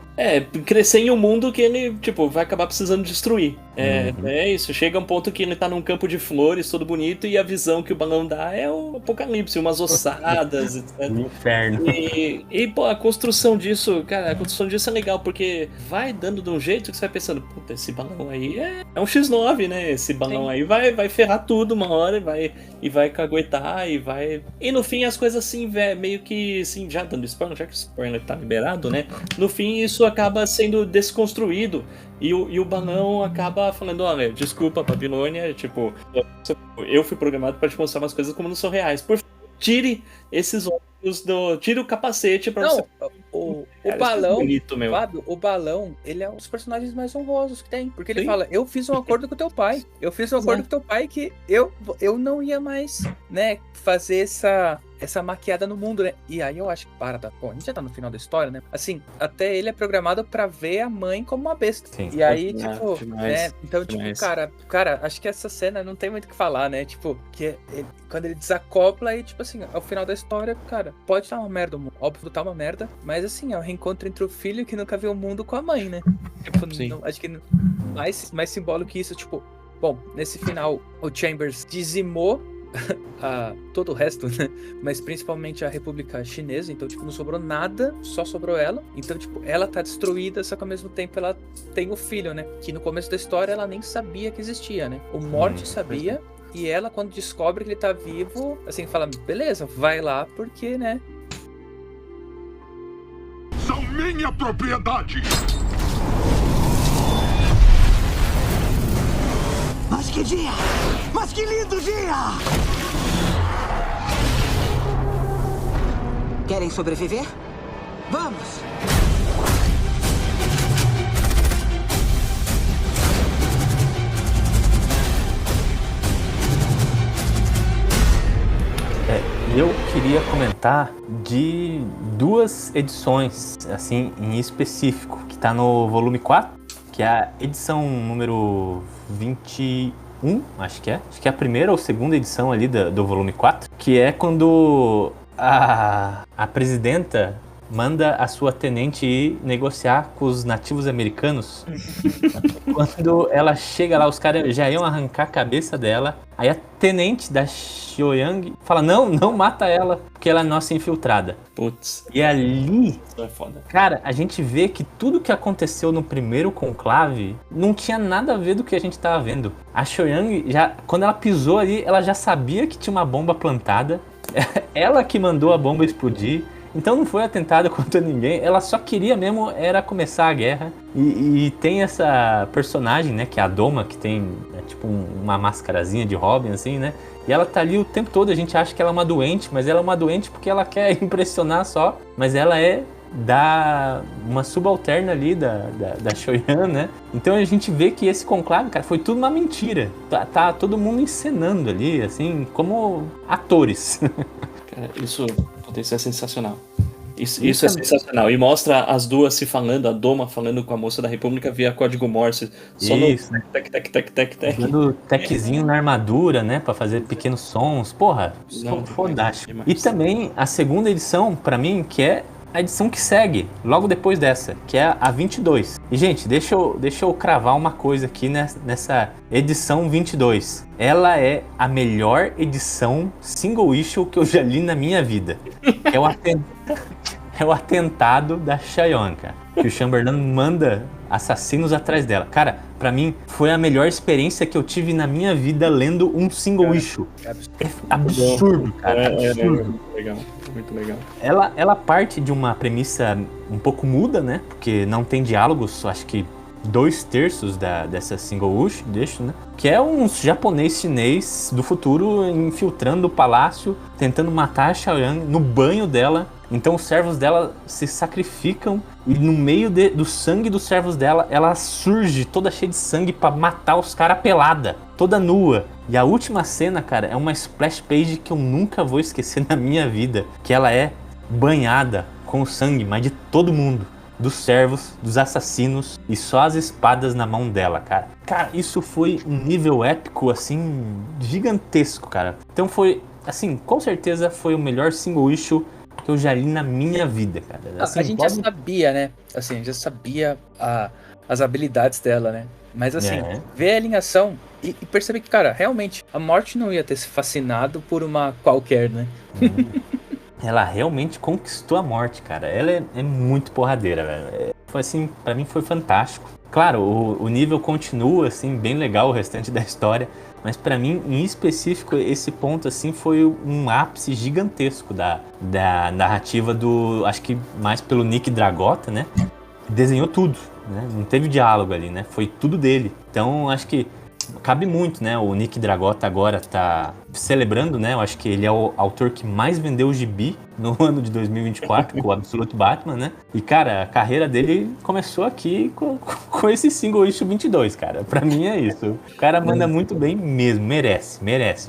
Crescer em um mundo que ele, tipo, vai acabar precisando destruir. É isso, chega um ponto que ele tá num campo de flores, todo bonito, e a visão que o balão dá é o apocalipse, umas ossadas, etc. O inferno. E, pô, a construção disso, cara, é legal, porque vai dando de um jeito que você vai pensando, puta, esse balão aí é um X9, né? Esse balão aí vai ferrar tudo uma hora, e vai caguetar, e vai... E no fim as coisas assim, meio que, assim, já dando spoiler, já que o spoiler tá liberado, né? No fim isso acaba sendo desconstruído e o balão acaba falando, olha, desculpa, Babilônia, tipo, eu fui programado para te mostrar umas coisas como não são reais. Por favor, tire esses olhos tire o capacete pra você... O balão, bonito, meu. Fábio, o balão, ele é um dos personagens mais honrosos que tem, porque ele fala, eu fiz um acordo com teu pai, que eu não ia mais, né, fazer essa maquiada no mundo, né? E aí eu acho que bom, a gente já tá no final da história, né? Assim, até ele é programado pra ver a mãe como uma besta. Sim. E aí, tipo, demais, né? Então, demais. tipo, cara, acho que essa cena não tem muito o que falar, né? Tipo, quando ele desacopla e, tipo assim, ao final da história, cara, pode estar uma merda, óbvio, tá uma merda, mas assim, é o reencontro entre o filho que nunca viu o mundo com a mãe, né? Tipo, acho que mais simbólico que isso, tipo, bom, nesse final, o Chambers dizimou todo o resto, né? Mas principalmente a República Chinesa, então, tipo, não sobrou nada, só sobrou ela. Então, tipo, ela tá destruída, só que ao mesmo tempo ela tem o filho, né? Que no começo da história ela nem sabia que existia, né? O Morty sabia, e ela, quando descobre que ele tá vivo, assim, fala, beleza, vai lá, porque, né? São minha propriedade! Mas que dia! Mas que lindo dia! Querem sobreviver? Vamos! Eu queria comentar de 2 edições, assim, em específico, que tá no volume 4, que é a edição número 21, acho que é a primeira ou segunda edição ali do volume 4, que é quando a presidenta manda a sua tenente ir negociar com os nativos americanos. Quando ela chega lá, os caras já iam arrancar a cabeça dela. Aí a tenente da Xiaoyang fala, não mata ela, porque ela é nossa infiltrada. Putz. E ali, é foda. Cara, a gente vê que tudo que aconteceu no primeiro conclave não tinha nada a ver do que a gente tava vendo. A Xiaoyang, quando ela pisou ali, ela já sabia que tinha uma bomba plantada. Ela que mandou a bomba explodir. Então não foi atentado contra ninguém, ela só queria mesmo era começar a guerra. E tem essa personagem, né, que é a Doma, que tem tipo uma mascarazinha de Robin, assim, né? E ela tá ali o tempo todo, a gente acha que ela é uma doente, mas ela é uma doente porque ela quer impressionar só. Mas ela é uma subalterna ali da Xiaoyan, né? Então a gente vê que esse conclave, cara, foi tudo uma mentira. Tá todo mundo encenando ali, assim, como atores. Cara, isso é sensacional. Isso é sensacional. E mostra as duas se falando, a Doma falando com a moça da República via código Morse. Só isso. No tec. Dando techzinho na armadura, né? Pra fazer pequenos sons. Porra, fodástico. Demais. E também a segunda edição, pra mim, que é a edição que segue, logo depois dessa, que é a 22. E, gente, deixa eu cravar uma coisa aqui nessa edição 22. Ela é a melhor edição single issue que eu já li na minha vida. É o atentado da Xiaoyan, cara. Que o Chamberlain manda assassinos atrás dela. Cara, pra mim, foi a melhor experiência que eu tive na minha vida lendo um single issue. É absurdo, cara. Absurdo. Legal. muito legal. Ela parte de uma premissa um pouco muda, né? Porque não tem diálogos, acho que 2/3 dessa single issue, né? Que é uns japonês chinês do futuro infiltrando o palácio, tentando matar a Xiaoyan no banho dela. Então os servos dela se sacrificam e no meio do sangue dos servos dela, ela surge toda cheia de sangue pra matar os caras pelada, toda nua. E a última cena, cara, é uma splash page que eu nunca vou esquecer na minha vida, que ela é banhada com o sangue, mas de todo mundo. Dos servos, dos assassinos e só as espadas na mão dela, cara. Cara, isso foi um nível épico, assim, gigantesco, cara. Então foi, assim, com certeza foi o melhor single issue que eu já li na minha vida, cara. Assim, a gente já sabia, né? Assim, a gente já sabia as habilidades dela, né? Mas assim, ver ela em ação e perceber que, cara, realmente, a Morte não ia ter se fascinado por uma qualquer, né? Ela realmente conquistou a Morte, cara. Ela é muito porradeira, velho. Foi assim, pra mim foi fantástico. Claro, o nível continua, assim, bem legal o restante da história. Mas pra mim, em específico, esse ponto, assim, foi um ápice gigantesco da narrativa do... Acho que mais pelo Nick Dragota, né? Desenhou tudo, né? Não teve diálogo ali, né? Foi tudo dele. Então, acho que cabe muito, né? O Nick Dragota agora tá celebrando, né? Eu acho que ele é o autor que mais vendeu o gibi no ano de 2024, com o Absolute Batman, né? E, cara, a carreira dele começou aqui com esse single issue 22, cara. Pra mim é isso. O cara manda muito bem mesmo. Merece,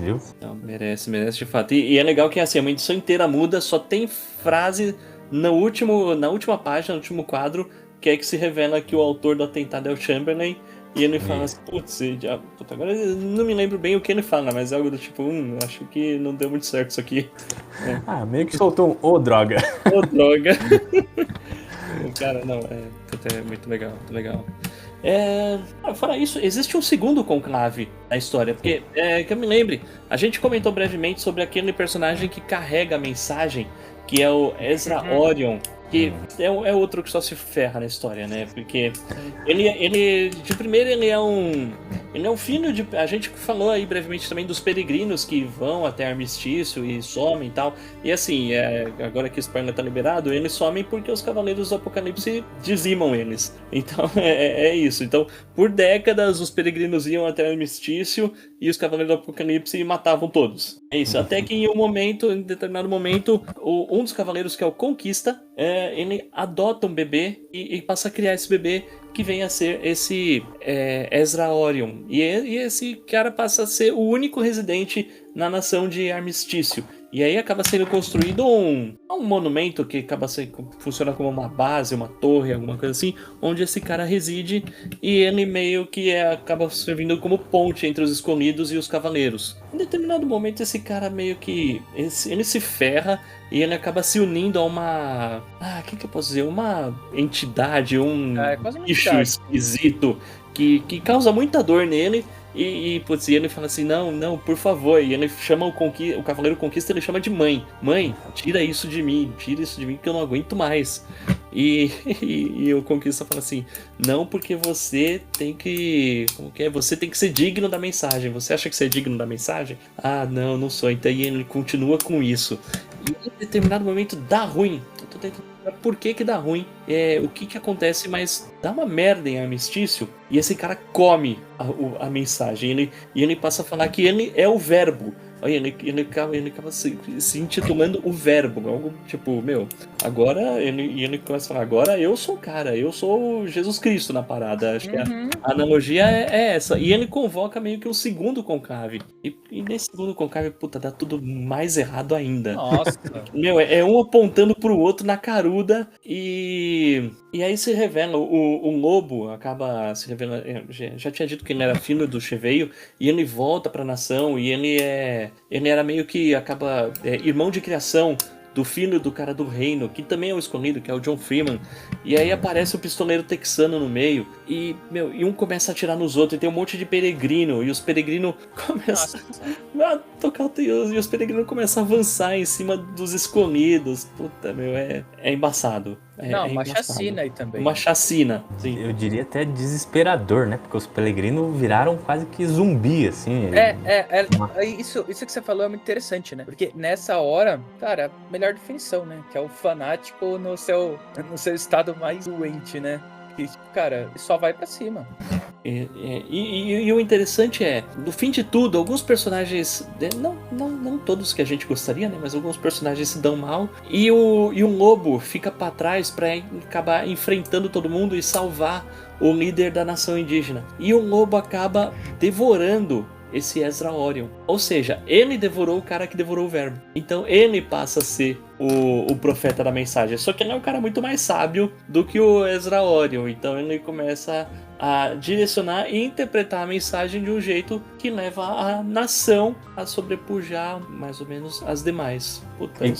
viu? Não, merece de fato. E é legal que, assim, uma edição inteira muda, só tem frase na última página, no último quadro, que é que se revela que o autor do atentado é o Chamberlain. E ele fala assim, putz, agora eu não me lembro bem o que ele fala, mas é algo do tipo, acho que não deu muito certo isso aqui. Ah, meio que soltou droga. Droga. Cara, não, é muito legal, muito legal. Fora isso, existe um segundo conclave na história, porque, que eu me lembre, a gente comentou brevemente sobre aquele personagem que carrega a mensagem, que é o Ezra Orion, que é outro que só se ferra na história, né? Porque ele de primeiro, ele é um filho de... A gente falou aí brevemente também dos peregrinos que vão até Armistício e somem e tal. E assim, agora que o spoiler tá liberado, eles somem porque os Cavaleiros do Apocalipse dizimam eles. Então, é isso. Então, por décadas, os peregrinos iam até Armistício e os Cavaleiros do Apocalipse matavam todos. É isso. Até que em determinado momento, um dos Cavaleiros, que é o Conquista, ele adota um bebê e passa a criar esse bebê que vem a ser esse Ezra Orion. E esse cara passa a ser o único residente na nação de Armistício. E aí acaba sendo construído um monumento que funciona como uma base, uma torre, alguma coisa assim, onde esse cara reside e ele meio que acaba servindo como ponte entre os escolhidos e os cavaleiros. Em determinado momento esse cara meio que... ele se ferra e ele acaba se unindo a uma... o que eu posso dizer? Uma entidade, bicho esquisito que causa muita dor nele. E ele fala assim, não, por favor. E ele chama o Cavaleiro Conquista, ele chama de mãe. Mãe, tira isso de mim que eu não aguento mais. E o Conquista fala assim, não, porque você tem que... Como que é? Você tem que ser digno da mensagem. Você acha que você é digno da mensagem? Ah, não sou. Então ele continua com isso. E em determinado momento dá ruim. Eu tô tentando lembrar por que dá ruim. O que acontece, mas dá uma merda em Armistício. E esse cara come a mensagem. Ele passa a falar que ele é o verbo. Aí ele acaba se intitulando o verbo. Algo tipo, agora ele começa a falar, agora eu sou o cara, eu sou Jesus Cristo na parada. Acho que a analogia é essa. E ele convoca meio que um segundo conclave. E nesse segundo conclave, dá tudo mais errado ainda. Nossa. É um apontando pro outro na caruda e aí se revela, o lobo acaba se revelando, já tinha dito que ele era filho do Cheveio, e ele volta pra nação, e ele era meio que irmão de criação do filho do cara do reino, que também é o escolhido, que é o John Freeman. E aí aparece o pistoleiro texano no meio, e um começa a atirar nos outros, e tem um monte de peregrino, e os peregrinos começam a tocar e os peregrinos começam a avançar em cima dos escolhidos. É embaçado. Uma chacina aí também. Uma chacina, sim. Eu diria até desesperador, né? Porque os peregrinos viraram quase que zumbi, assim. Isso que você falou é muito interessante, né? Porque nessa hora, cara, a melhor melhor definição, né? Que é o fanático no seu estado mais doente, né? Que, cara, só vai pra cima. E o interessante é, no fim de tudo, alguns personagens, não todos que a gente gostaria, né, mas alguns personagens se dão mal, e o lobo fica pra trás pra acabar enfrentando todo mundo e salvar o líder da nação indígena. E o lobo acaba devorando esse Ezra Orion. Ou seja, ele devorou o cara que devorou o verbo. Então ele passa a ser o profeta da mensagem. Só que ele é um cara muito mais sábio do que o Ezra Orion. Então ele começa a direcionar e interpretar a mensagem de um jeito que leva a nação a sobrepujar mais ou menos as demais.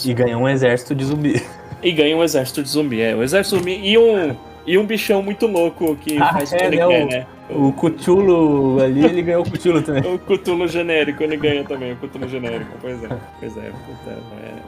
E ganha um exército de zumbi. E ganha um exército de zumbi, um exército de zumbi e um bichão muito louco que faz o que ele quer, né? O Cthulhu ali, ele ganhou o Cthulhu também. O Cthulhu genérico, ele ganha também, o Cthulhu genérico. Pois é,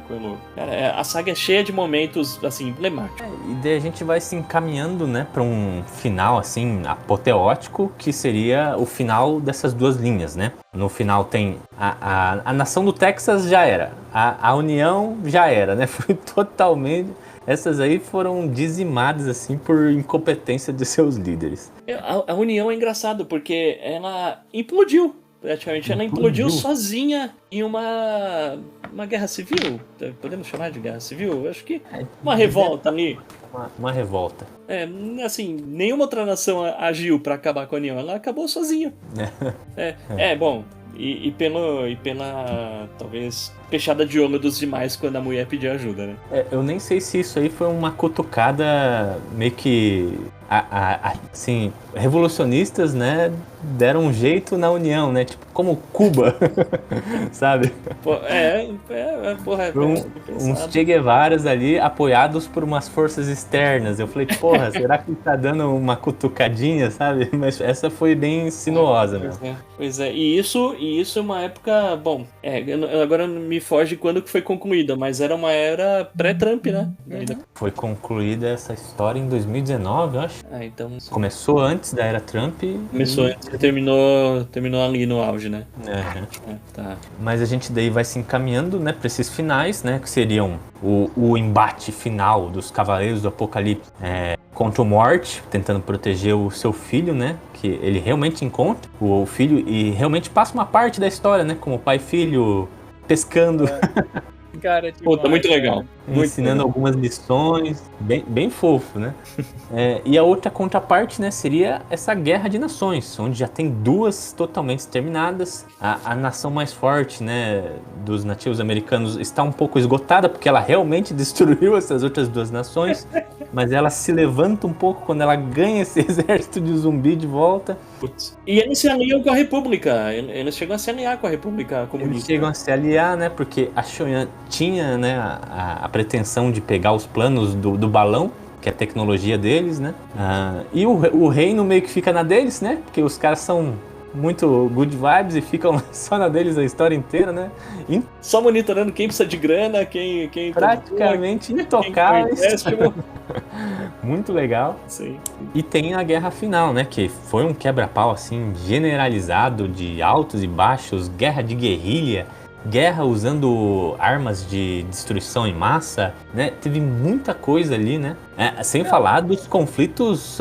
foi louco. Cara, a saga é cheia de momentos, assim, emblemáticos. E daí a gente vai se encaminhando, né, pra um final, assim, apoteótico, que seria o final dessas duas linhas, né? No final tem a nação do Texas já era, a União já era, né? Foi totalmente... Essas aí foram dizimadas, assim, por incompetência de seus líderes. A União é engraçado, porque ela implodiu, praticamente. Ela implodiu sozinha em uma guerra civil. Podemos chamar de guerra civil? Acho que uma revolta ali. Uma revolta. Assim, nenhuma outra nação agiu pra acabar com a União. Ela acabou sozinha. Bom... E pela, talvez, fechada de olho dos demais quando a mulher pediu ajuda, né? Eu nem sei se isso aí foi uma cutucada meio que, assim, revolucionistas, né, deram um jeito na União, né? Tipo, como Cuba, sabe? Uns Che Guevaras ali apoiados por umas forças externas. Eu falei, porra, será que tá dando uma cutucadinha, sabe? Mas essa foi bem sinuosa, né? Pois é, e isso é uma época, bom, agora me foge quando que foi concluída, mas era uma era pré-Trump, né? Foi concluída essa história em 2019, eu acho. Então... Começou antes da era Trump. Começou antes e terminou ali no auge, né? Tá. Mas a gente daí vai se encaminhando, né, pra esses finais, né, que seriam o embate final dos Cavaleiros do Apocalipse contra o Morte, tentando proteger o seu filho, né, que ele realmente encontra o filho e realmente passa uma parte da história, né, como pai e filho pescando. Cara, Puta, muito legal. Ensinando algumas lições, bem fofo, né? E a outra contraparte, né, seria essa guerra de nações, onde já tem duas totalmente exterminadas. A nação mais forte, né, dos nativos americanos está um pouco esgotada, porque ela realmente destruiu essas outras duas nações, mas ela se levanta um pouco quando ela ganha esse exército de zumbi de volta. Putz. E eles se aliam com a República, eles chegam a se aliar com a República Comunista. Eles chegam a se aliar, né, porque a Shoyan tinha, né, a pretensão de pegar os planos do balão, que é a tecnologia deles, né? E o reino meio que fica na deles, né? Porque os caras são muito good vibes e ficam só na deles a história inteira, né? Só monitorando quem precisa de grana, quem praticamente intocáveis. Muito legal. Sim. E tem a guerra final, né? Que foi um quebra-pau assim generalizado de altos e baixos, guerra de guerrilha. Guerra usando armas de destruição em massa, né? Teve muita coisa ali, né? Sem falar dos conflitos,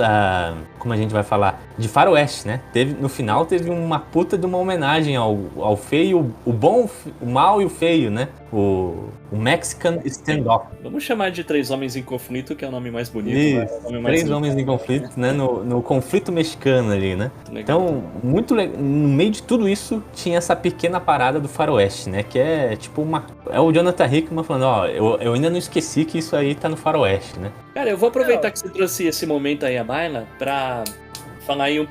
como a gente vai falar, de faroeste, né? No final teve uma puta de uma homenagem ao feio, o bom, o mal e o feio, né? O Mexican Standoff. Vamos chamar de Três Homens em Conflito, que é o nome mais bonito. Isso, né? Três Homens em Conflito, né? No conflito mexicano ali, né? Legal. Então, muito legal. No meio de tudo isso, tinha essa pequena parada do faroeste, né? Que é tipo é o Jonathan Hickman falando, eu ainda não esqueci que isso aí tá no faroeste, né? Cara, eu vou aproveitar que você trouxe esse momento aí à baila pra falar aí uma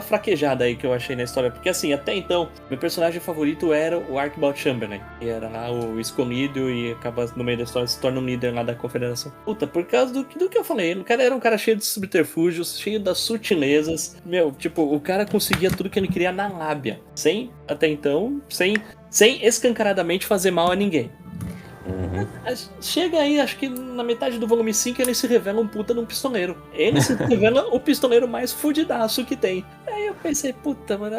fraquejada aí que eu achei na história, porque assim, até então, meu personagem favorito era o Archibald Chamberlain, que era lá o escolhido e acaba no meio da história se torna um líder lá da Confederação. Puta, por causa do que eu falei, o cara era um cara cheio de subterfúgios, cheio das sutilezas, o cara conseguia tudo que ele queria na lábia, até então, sem escancaradamente fazer mal a ninguém. Chega aí, acho que na metade do volume 5 ele se revela um puta de um pistoleiro. Ele se revela o pistoleiro mais fudidaço que tem. Aí eu pensei, puta, mano.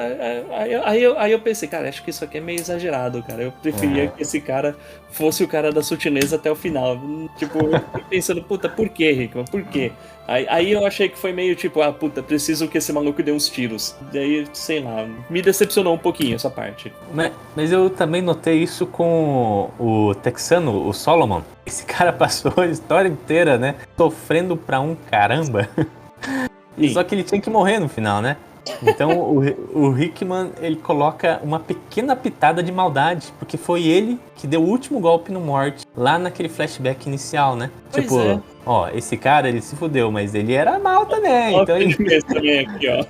Aí eu pensei, cara, acho que isso aqui é meio exagerado, cara. Eu preferia que esse cara fosse o cara da sutileza até o final. Tipo, eu fiquei pensando, puta, por quê, Hickman? Por quê? Aí eu achei que foi meio tipo, puta, preciso que esse maluco dê uns tiros. Daí, sei lá, me decepcionou um pouquinho essa parte. Mas eu também notei isso com o texano, o Solomon. Esse cara passou a história inteira, né, sofrendo pra um caramba. Só que ele tinha que morrer no final, né? Então o Hickman, ele coloca uma pequena pitada de maldade, porque foi ele que deu o último golpe no Mort, lá naquele flashback inicial, né? Pois tipo, é. Ó, esse cara, ele se fudeu, mas ele era mal também, então ele... também aqui, ó.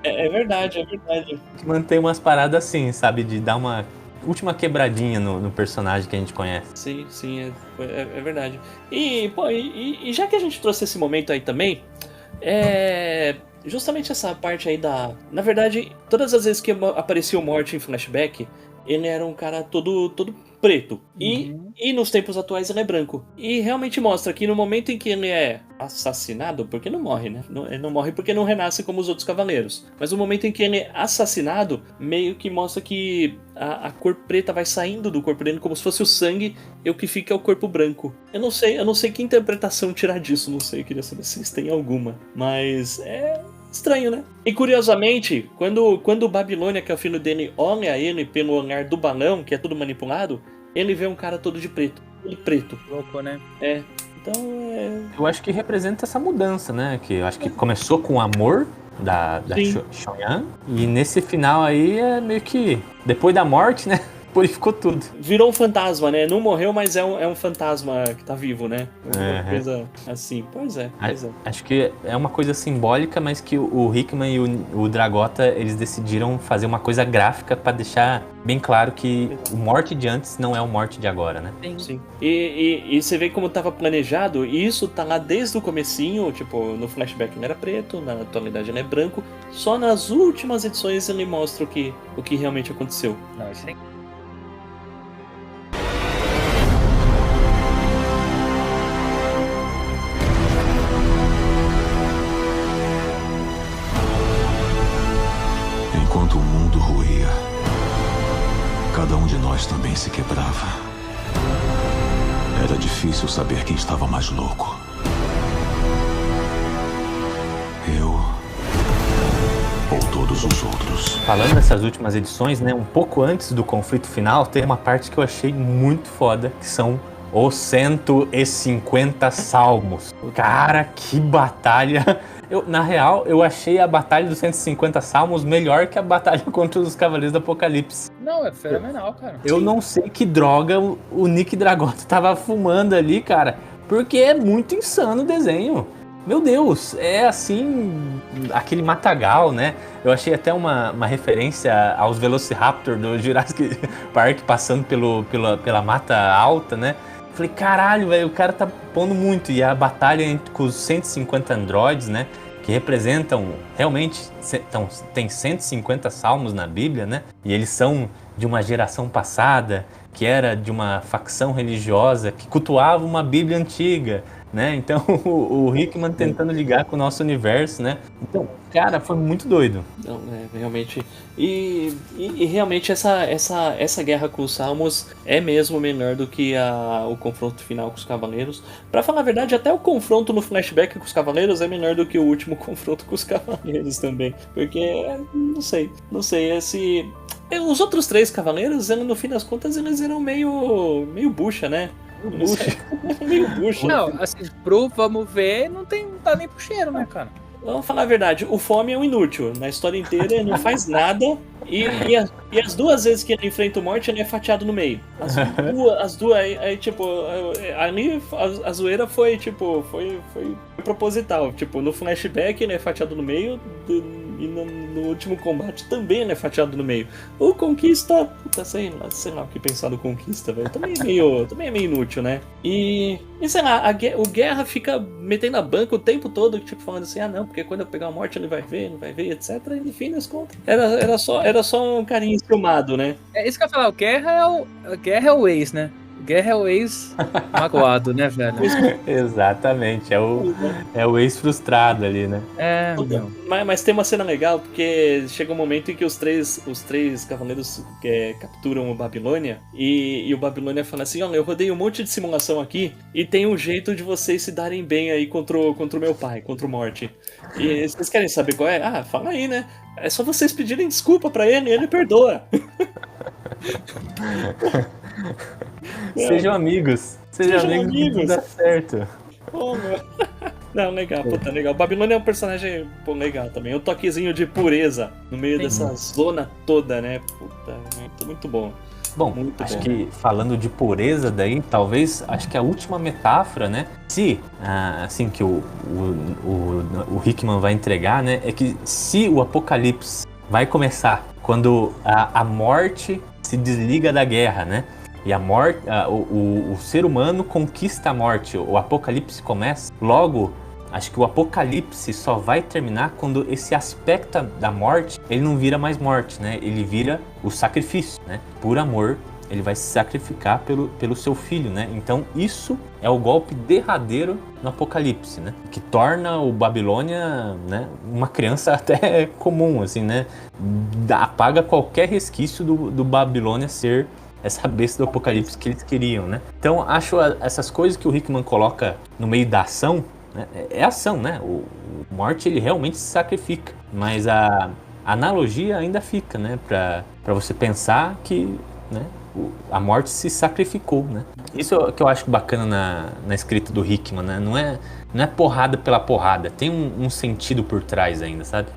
É verdade, é verdade. Mantém umas paradas assim, sabe? De dar uma última quebradinha no personagem que a gente conhece. Sim, é verdade. E, pô, e já que a gente trouxe esse momento aí também, justamente essa parte aí na verdade, todas as vezes que aparecia o Mort em flashback, ele era um cara todo preto. E nos tempos atuais ele é branco. E realmente mostra que no momento em que ele é assassinado, porque não morre, né? Ele não morre porque não renasce como os outros cavaleiros. Mas no momento em que ele é assassinado, meio que mostra que a cor preta vai saindo do corpo dele como se fosse o sangue, e o que fica é o corpo branco. Eu não sei que interpretação tirar disso, não sei, eu queria saber se vocês têm alguma. Mas estranho, né? E curiosamente, quando o Babilônia, que é o filho dele, olha ele pelo olhar do balão, que é tudo manipulado, ele vê um cara todo de preto. Todo preto. Louco, né? Então Eu acho que representa essa mudança, né? Que eu acho que começou com o amor da Xiaoyan, e nesse final aí é meio que depois da morte, né? Purificou tudo. Virou um fantasma, né? Não morreu, mas é um fantasma que tá vivo, né? Uma coisa assim. Pois é. Acho que é uma coisa simbólica, mas que o Hickman e o Dragota, eles decidiram fazer uma coisa gráfica pra deixar bem claro que o Morte de antes não é o Morte de agora, né? Sim. E você vê como tava planejado, e isso tá lá desde o comecinho, tipo, no flashback ele era preto, na atualidade ele é branco. Só nas últimas edições ele mostra o que realmente aconteceu. Não, isso nem... Enquanto o mundo ruía, cada um de nós também se quebrava. Era difícil saber quem estava mais louco. Eu ou todos os outros. Falando dessas últimas edições, né, um pouco antes do conflito final, tem uma parte que eu achei muito foda, que são os 150 salmos. Cara, que batalha! Na real, eu achei a batalha dos 150 salmos melhor que a batalha contra os Cavaleiros do Apocalipse. Não, é fenomenal, cara. Eu não sei que droga o Nick Dragota tava fumando ali, cara, porque é muito insano o desenho. Meu Deus, é assim, aquele matagal, né? Eu achei até uma referência aos Velociraptor do Jurassic Park passando pela mata alta, né? Falei, caralho, velho, o cara tá pondo muito. E a batalha com os 150 androides, né? Que representam, realmente, tem 150 salmos na Bíblia, né? E eles são de uma geração passada, que era de uma facção religiosa, que cultuava uma Bíblia antiga, né? Então, o Hickman tentando ligar com o nosso universo, né? Então, cara, foi muito doido. Não, realmente. E realmente essa guerra com os Salmos é mesmo melhor do que o confronto final com os Cavaleiros. Pra falar a verdade, até o confronto no flashback com os Cavaleiros é melhor do que o último confronto com os Cavaleiros também. Porque, não sei, os outros 3 Cavaleiros, no fim das contas, eles eram meio bucha, né? Meio bucha. Não, assim, vamos ver, não tá nem pro cheiro, né, cara? Vamos falar a verdade, o Fome é um inútil. Na história inteira ele não faz nada. E as 2 vezes que ele enfrenta o Morte, ele é fatiado no meio. As duas aí, tipo, ali a zoeira foi, tipo, foi proposital. Tipo, no flashback ele é fatiado no meio, e no último combate também ele é fatiado no meio. O Conquista, puta, sei lá o que pensar do Conquista, velho. Também é meio inútil, né? E sei lá, o Guerra fica metendo a banca o tempo todo, tipo, falando assim, não, porque quando eu pegar a Morte ele vai ver, etc. E no fim das contas, era só um carinho filmado, né? É isso que eu ia falar, o Guerra é o ex, né? Guerra é o ex magoado, né, velho? Exatamente, é o ex-frustrado ali, né? É, Puta, meu. mas tem uma cena legal, porque chega um momento em que os três cavaleiros capturam o Babilônia, e o Babilônia fala assim, olha, eu rodei um monte de simulação aqui, e tem um jeito de vocês se darem bem aí contra o meu pai, contra o Morte. E vocês querem saber qual é? Ah, fala aí, né? É só vocês pedirem desculpa pra ele e ele perdoa. Sejam amigos. Sejam amigos que tudo dá certo. Oh, meu. Não, legal, puta, legal. Babilônia é um personagem, pô, legal também. Um toquezinho de pureza no meio dessa zona toda, né? Puta, muito bom. Bom, Muito acho bom. que falando de pureza daí, talvez, acho que a última metáfora, né? Se, assim, que o Hickman vai entregar, né? É que se o apocalipse vai começar quando a morte se desliga da guerra, né? E a morte, o ser humano conquista a morte, o apocalipse começa. Logo, acho que o apocalipse só vai terminar quando esse aspecto da morte, ele não vira mais morte, né? Ele vira o sacrifício, né? Por amor, ele vai se sacrificar pelo seu filho, né? Então isso é o golpe derradeiro no apocalipse, né? Que torna o Babilônia, né, uma criança até comum, assim, né? Apaga qualquer resquício do Babilônia ser essa besta do apocalipse que eles queriam, né? Então acho essas coisas que o Hickman coloca no meio da ação, né? É ação, né? O Morte, ele realmente se sacrifica, mas a analogia ainda fica, né? Pra você pensar que, né, a morte se sacrificou, né? Isso é o que eu acho bacana na escrita do Hickman, né? Não é porrada pela porrada, tem um sentido por trás ainda, sabe?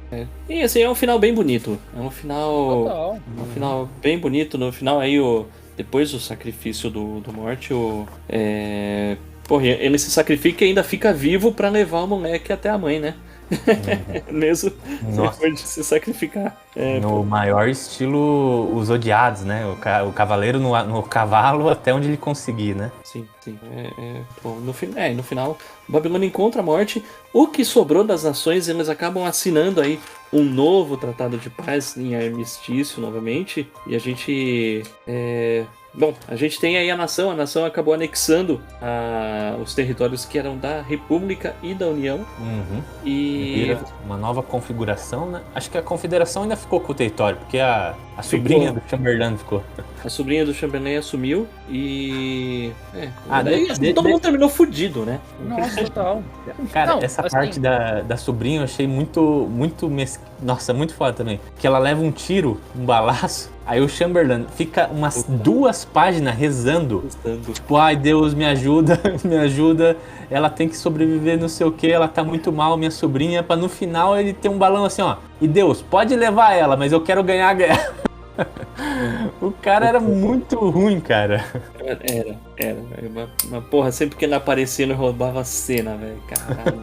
E assim, é um final bem bonito. É um final. Total. Um final bem bonito. No final aí, depois do sacrifício do Morte, porra, ele se sacrifica e ainda fica vivo pra levar o moleque até a mãe, né? Mesmo depois de se sacrificar. No maior estilo Os Odiados, né? O cavaleiro no cavalo até onde ele conseguir, né? Sim. Bom, no final, o Babilônia encontra a morte. O que sobrou das nações, eles acabam assinando aí um novo tratado de paz em armistício novamente. E a gente... Bom, a gente tem aí a nação acabou anexando os territórios que eram da República e da União. E vira uma nova configuração, né? Acho que a Confederação ainda ficou com o território, porque a sobrinha do Chamberlain ficou. A sobrinha do Chamberlain assumiu e... daí todo mundo terminou fudido, né? Nossa, total. Cara, Não, essa assim, parte da sobrinha eu achei muito nossa, muito foda também. Que ela leva um tiro, um balaço, aí o Chamberlain fica umas 2 páginas rezando. Tipo, ai Deus, me ajuda, me ajuda. Ela tem que sobreviver, não sei o que, ela tá muito mal, minha sobrinha. Pra no final ele ter um balão assim, ó. E Deus, pode levar ela, mas eu quero ganhar a guerra. O cara era muito ruim, cara. Era. Mas, porra, sempre que ele aparecia, ele roubava a cena, velho. Caralho.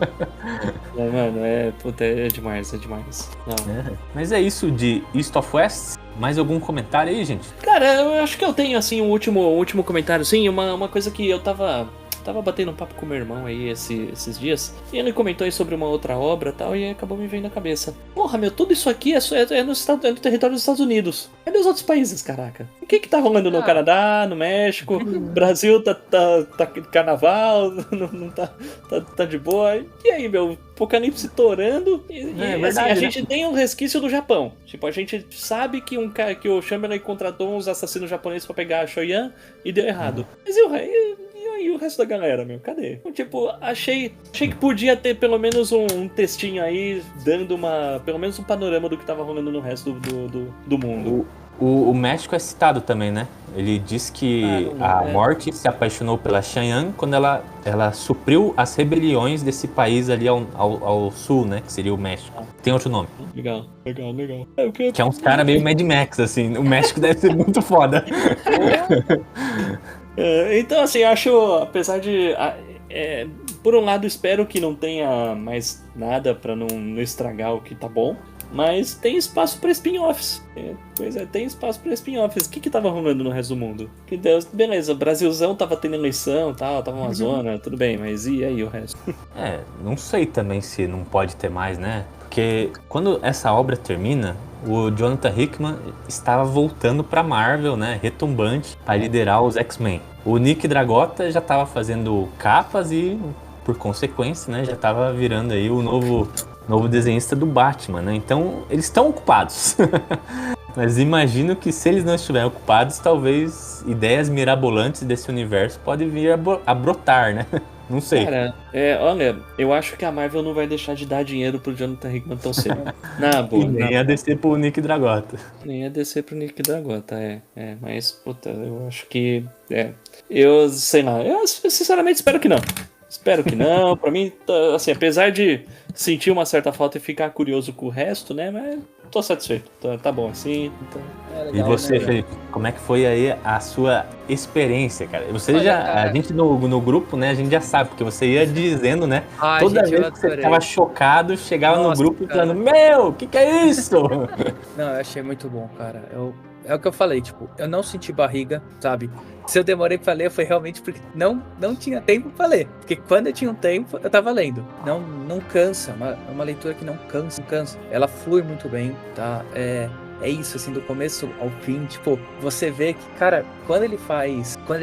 Mano, puta, é demais. Não. Mas é isso de East of West. Mais algum comentário aí, gente? Cara, eu acho que eu tenho, assim, um último comentário, sim. Uma coisa que eu tava batendo um papo com meu irmão aí esses dias, e ele comentou aí sobre uma outra obra e tal, e acabou me vendo na cabeça. Porra, meu, tudo isso aqui é no território dos Estados Unidos. Cadê os outros países, caraca? O que tá rolando no Canadá, no México? Brasil tá carnaval, não tá de boa. E aí, meu, Apocalipse torando, assim, a gente tem um resquício do Japão. Tipo, a gente sabe que o Chamberlain contratou uns assassinos japoneses pra pegar a Shoyan e deu errado. Mas e o resto da galera, meu? Cadê? Tipo, achei que podia ter pelo menos um textinho aí, dando pelo menos um panorama do que tava rolando no resto do mundo. O México é citado também, né? Ele diz que a Morte se apaixonou pela Cheyenne quando ela supriu as rebeliões desse país ali ao sul, né? Que seria o México. Tem outro nome. Legal. Que é uns caras meio Mad Max, assim. O México deve ser muito foda. Então, assim, eu acho, apesar de... por um lado, espero que não tenha mais nada pra não estragar o que tá bom. Mas tem espaço pra spin-offs. Tem espaço pra spin-offs. O que tava rolando no resto do mundo? Que Deus, beleza, Brasilzão tava tendo eleição e tal, tava uma zona, tudo bem, mas e aí o resto? Não sei também se não pode ter mais, né? Porque quando essa obra termina, o Jonathan Hickman estava voltando para Marvel, né, retumbante, para liderar os X-Men. O Nick Dragotta já estava fazendo capas e, por consequência, né, já estava virando aí o novo desenhista do Batman, né? Então, eles estão ocupados. Mas imagino que se eles não estiverem ocupados, talvez ideias mirabolantes desse universo podem vir a brotar, né? Não sei. Cara, olha, eu acho que a Marvel não vai deixar de dar dinheiro pro Jonathan Hickman tão cedo. Na boa. E nem a descer pro Nick Dragotta. Nem a descer pro Nick Dragotta, mas, puta, eu acho que... Eu, sei lá, eu sinceramente espero que não. Espero que não. Pra mim, assim, apesar de sentir uma certa falta e ficar curioso com o resto, né, mas tô satisfeito. Tá bom assim. Legal, e você, né, Felipe, como é que foi aí a sua experiência, cara? Você a gente no grupo, né, a gente já sabe, porque você ia dizendo, né, toda vez que você ficava chocado, chegava no grupo falando, meu, o que é isso? Não, eu achei muito bom, cara. É o que eu falei, tipo, eu não senti barriga, sabe? Se eu demorei pra ler, foi realmente porque não tinha tempo pra ler. Porque quando eu tinha um tempo, eu tava lendo. Não cansa, é uma leitura que não cansa. Ela flui muito bem, tá? É isso, assim, do começo ao fim. Tipo, você vê que, cara, quando ele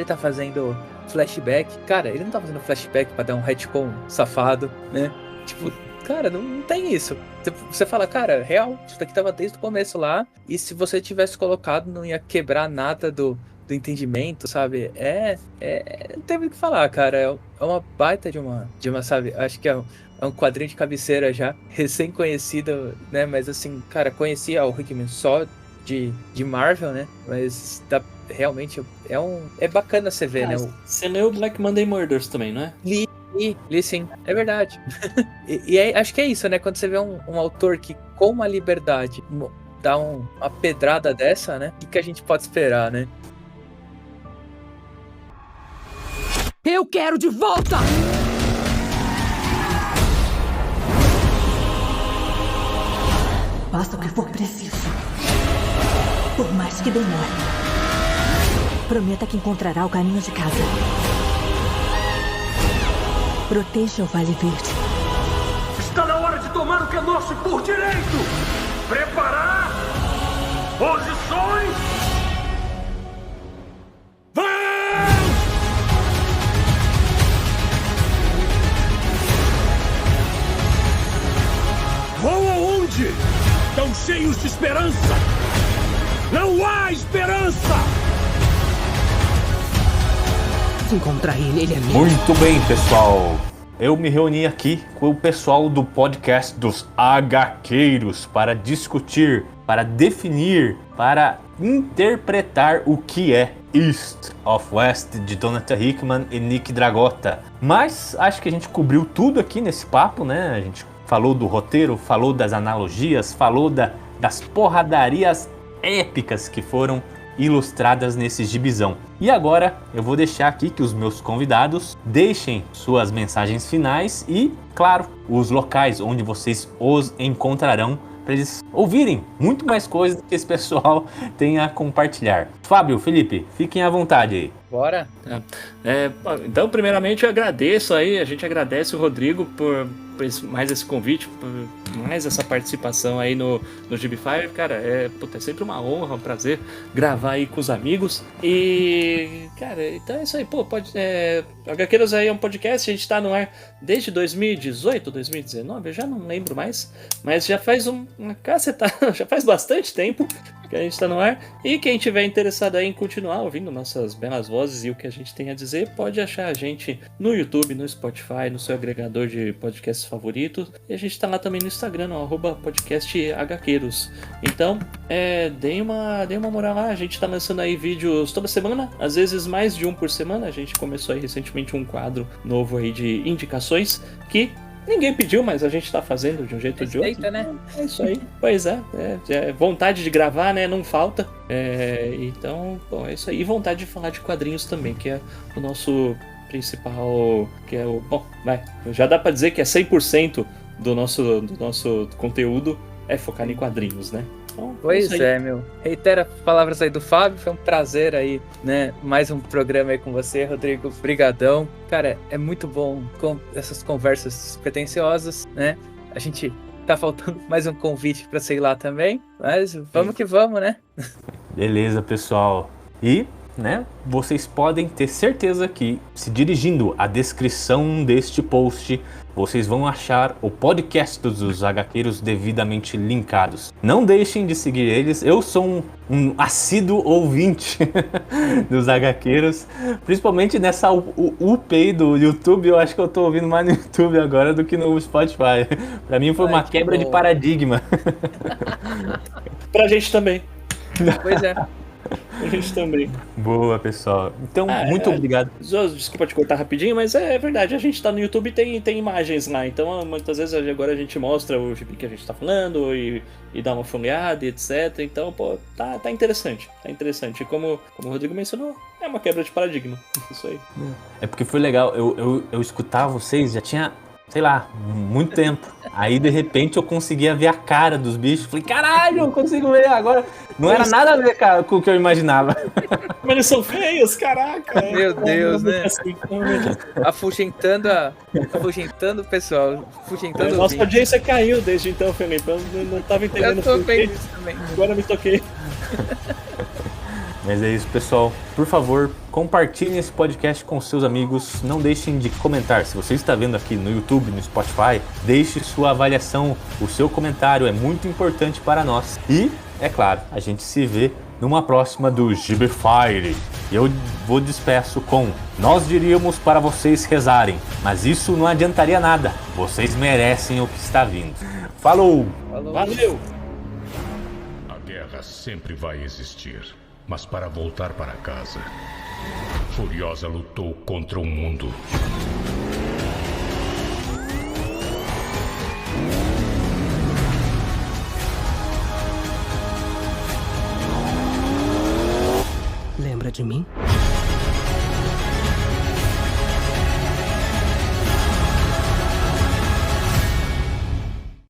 tá fazendo flashback, cara, ele não tá fazendo flashback pra dar um retcon safado, né? Tipo, cara, não tem isso. Você fala, cara, real, isso daqui tava desde o começo lá, e se você tivesse colocado, não ia quebrar nada do entendimento, sabe? Não tem muito o que falar, cara. É uma baita de uma, sabe? Acho que é um quadrinho de cabeceira já, recém-conhecido, né? Mas assim, cara, conhecia o Hickman só de Marvel, né? Mas realmente é bacana você ver, né? Você leu Black Monday Murders também, não é? Li sim, é verdade. e acho que é isso, né? Quando você vê um autor que, com uma liberdade, dá uma pedrada dessa, né? O que a gente pode esperar, né? Eu quero de volta! Faça o que for preciso. Por mais que demore. Prometa que encontrará o caminho de casa. Proteja o Vale Verde. Está na hora de tomar o que é nosso por direito! Preparar! Posições! Vão aonde? Estão cheios de esperança! Não há esperança! Se encontrar ele é meu. Muito bem, pessoal. Eu me reuni aqui com o pessoal do podcast dos HQeiros para discutir, para definir, para interpretar o que é East of West de Jonathan Hickman e Nick Dragotta. Mas acho que a gente cobriu tudo aqui nesse papo, né? A gente falou do roteiro, falou das analogias, falou das porradarias épicas que foram ilustradas nesse gibizão. E agora eu vou deixar aqui que os meus convidados deixem suas mensagens finais e, claro, os locais onde vocês os encontrarão para eles ouvirem muito mais coisas que esse pessoal tem a compartilhar. Fábio, Felipe, fiquem à vontade aí. Bora? Então, primeiramente, eu agradeço aí, a gente agradece o Rodrigo por mais esse convite, por mais essa participação aí no Gibify. Cara, é sempre uma honra, um prazer gravar aí com os amigos. E, cara, então é isso aí. HQeiros aí é um podcast, a gente tá no ar desde 2018, 2019, eu já não lembro mais, mas já faz já faz bastante tempo que a gente tá no ar. E quem tiver interessado aí em continuar ouvindo nossas belas vozes e o que a gente tem a dizer, pode achar a gente no YouTube, no Spotify, no seu agregador de podcasts favoritos. E a gente tá lá também no Instagram, no @podcasthqueiros. Então, deem uma moral lá. A gente tá lançando aí vídeos toda semana, às vezes mais de um por semana. A gente começou aí recentemente um quadro novo aí de indicações que ninguém pediu, mas a gente tá fazendo de um jeito ou de outro. Né? É isso aí. Pois é. Vontade de gravar, né? Não falta. Então, bom, é isso aí. E vontade de falar de quadrinhos também, que é o nosso principal... Que é o... Bom, já dá pra dizer que é 100% do nosso conteúdo é focar em quadrinhos, né? Então, pois meu. Reitera palavras aí do Fábio, foi um prazer aí, né? Mais um programa aí com você, Rodrigo. Brigadão. Cara, é muito bom com essas conversas pretensiosas, né? A gente tá faltando mais um convite pra sei lá também. Mas vamos que vamos, né? Beleza, pessoal. E, né, vocês podem ter certeza que, se dirigindo à descrição deste post, vocês vão achar o podcast dos HQeiros devidamente linkados. Não deixem de seguir eles. Eu sou um assíduo ouvinte dos HQeiros, principalmente nessa UP do YouTube. Eu acho que eu tô ouvindo mais no YouTube agora do que no Spotify. Pra mim foi uma quebra de paradigma. Pra gente também. Pois é. A gente também. Boa, pessoal. Então, muito obrigado. Desculpa te cortar rapidinho, mas é verdade. A gente tá no YouTube e tem imagens lá. Então, muitas vezes agora a gente mostra o gibi que a gente tá falando e dá uma folheada e etc. Então, pô, tá interessante. Tá interessante. E como o Rodrigo mencionou, é uma quebra de paradigma. Isso aí. É porque foi legal. Eu escutava vocês, já tinha, sei lá, muito tempo. Aí, de repente, eu conseguia ver a cara dos bichos. Falei, caralho, eu consigo ver agora. Não era nada a ver, cara, com o que eu imaginava. Mas eles são feios, caraca. Meu Deus, né? Afugentando o pessoal. Afugentando nossa audiência caiu desde então, Felipe. Eu não tava entendendo. Eu tô vendo isso também. Agora me toquei. Mas é isso, pessoal. Por favor, compartilhem esse podcast com seus amigos. Não deixem de comentar. Se você está vendo aqui no YouTube, no Spotify, deixe sua avaliação. O seu comentário é muito importante para nós. E, é claro, a gente se vê numa próxima do Gibify. Eu vou despeço com: nós diríamos para vocês rezarem, mas isso não adiantaria nada. Vocês merecem o que está vindo. Falou! Valeu! A guerra sempre vai existir. Mas para voltar para casa, Furiosa lutou contra o mundo. Lembra de mim?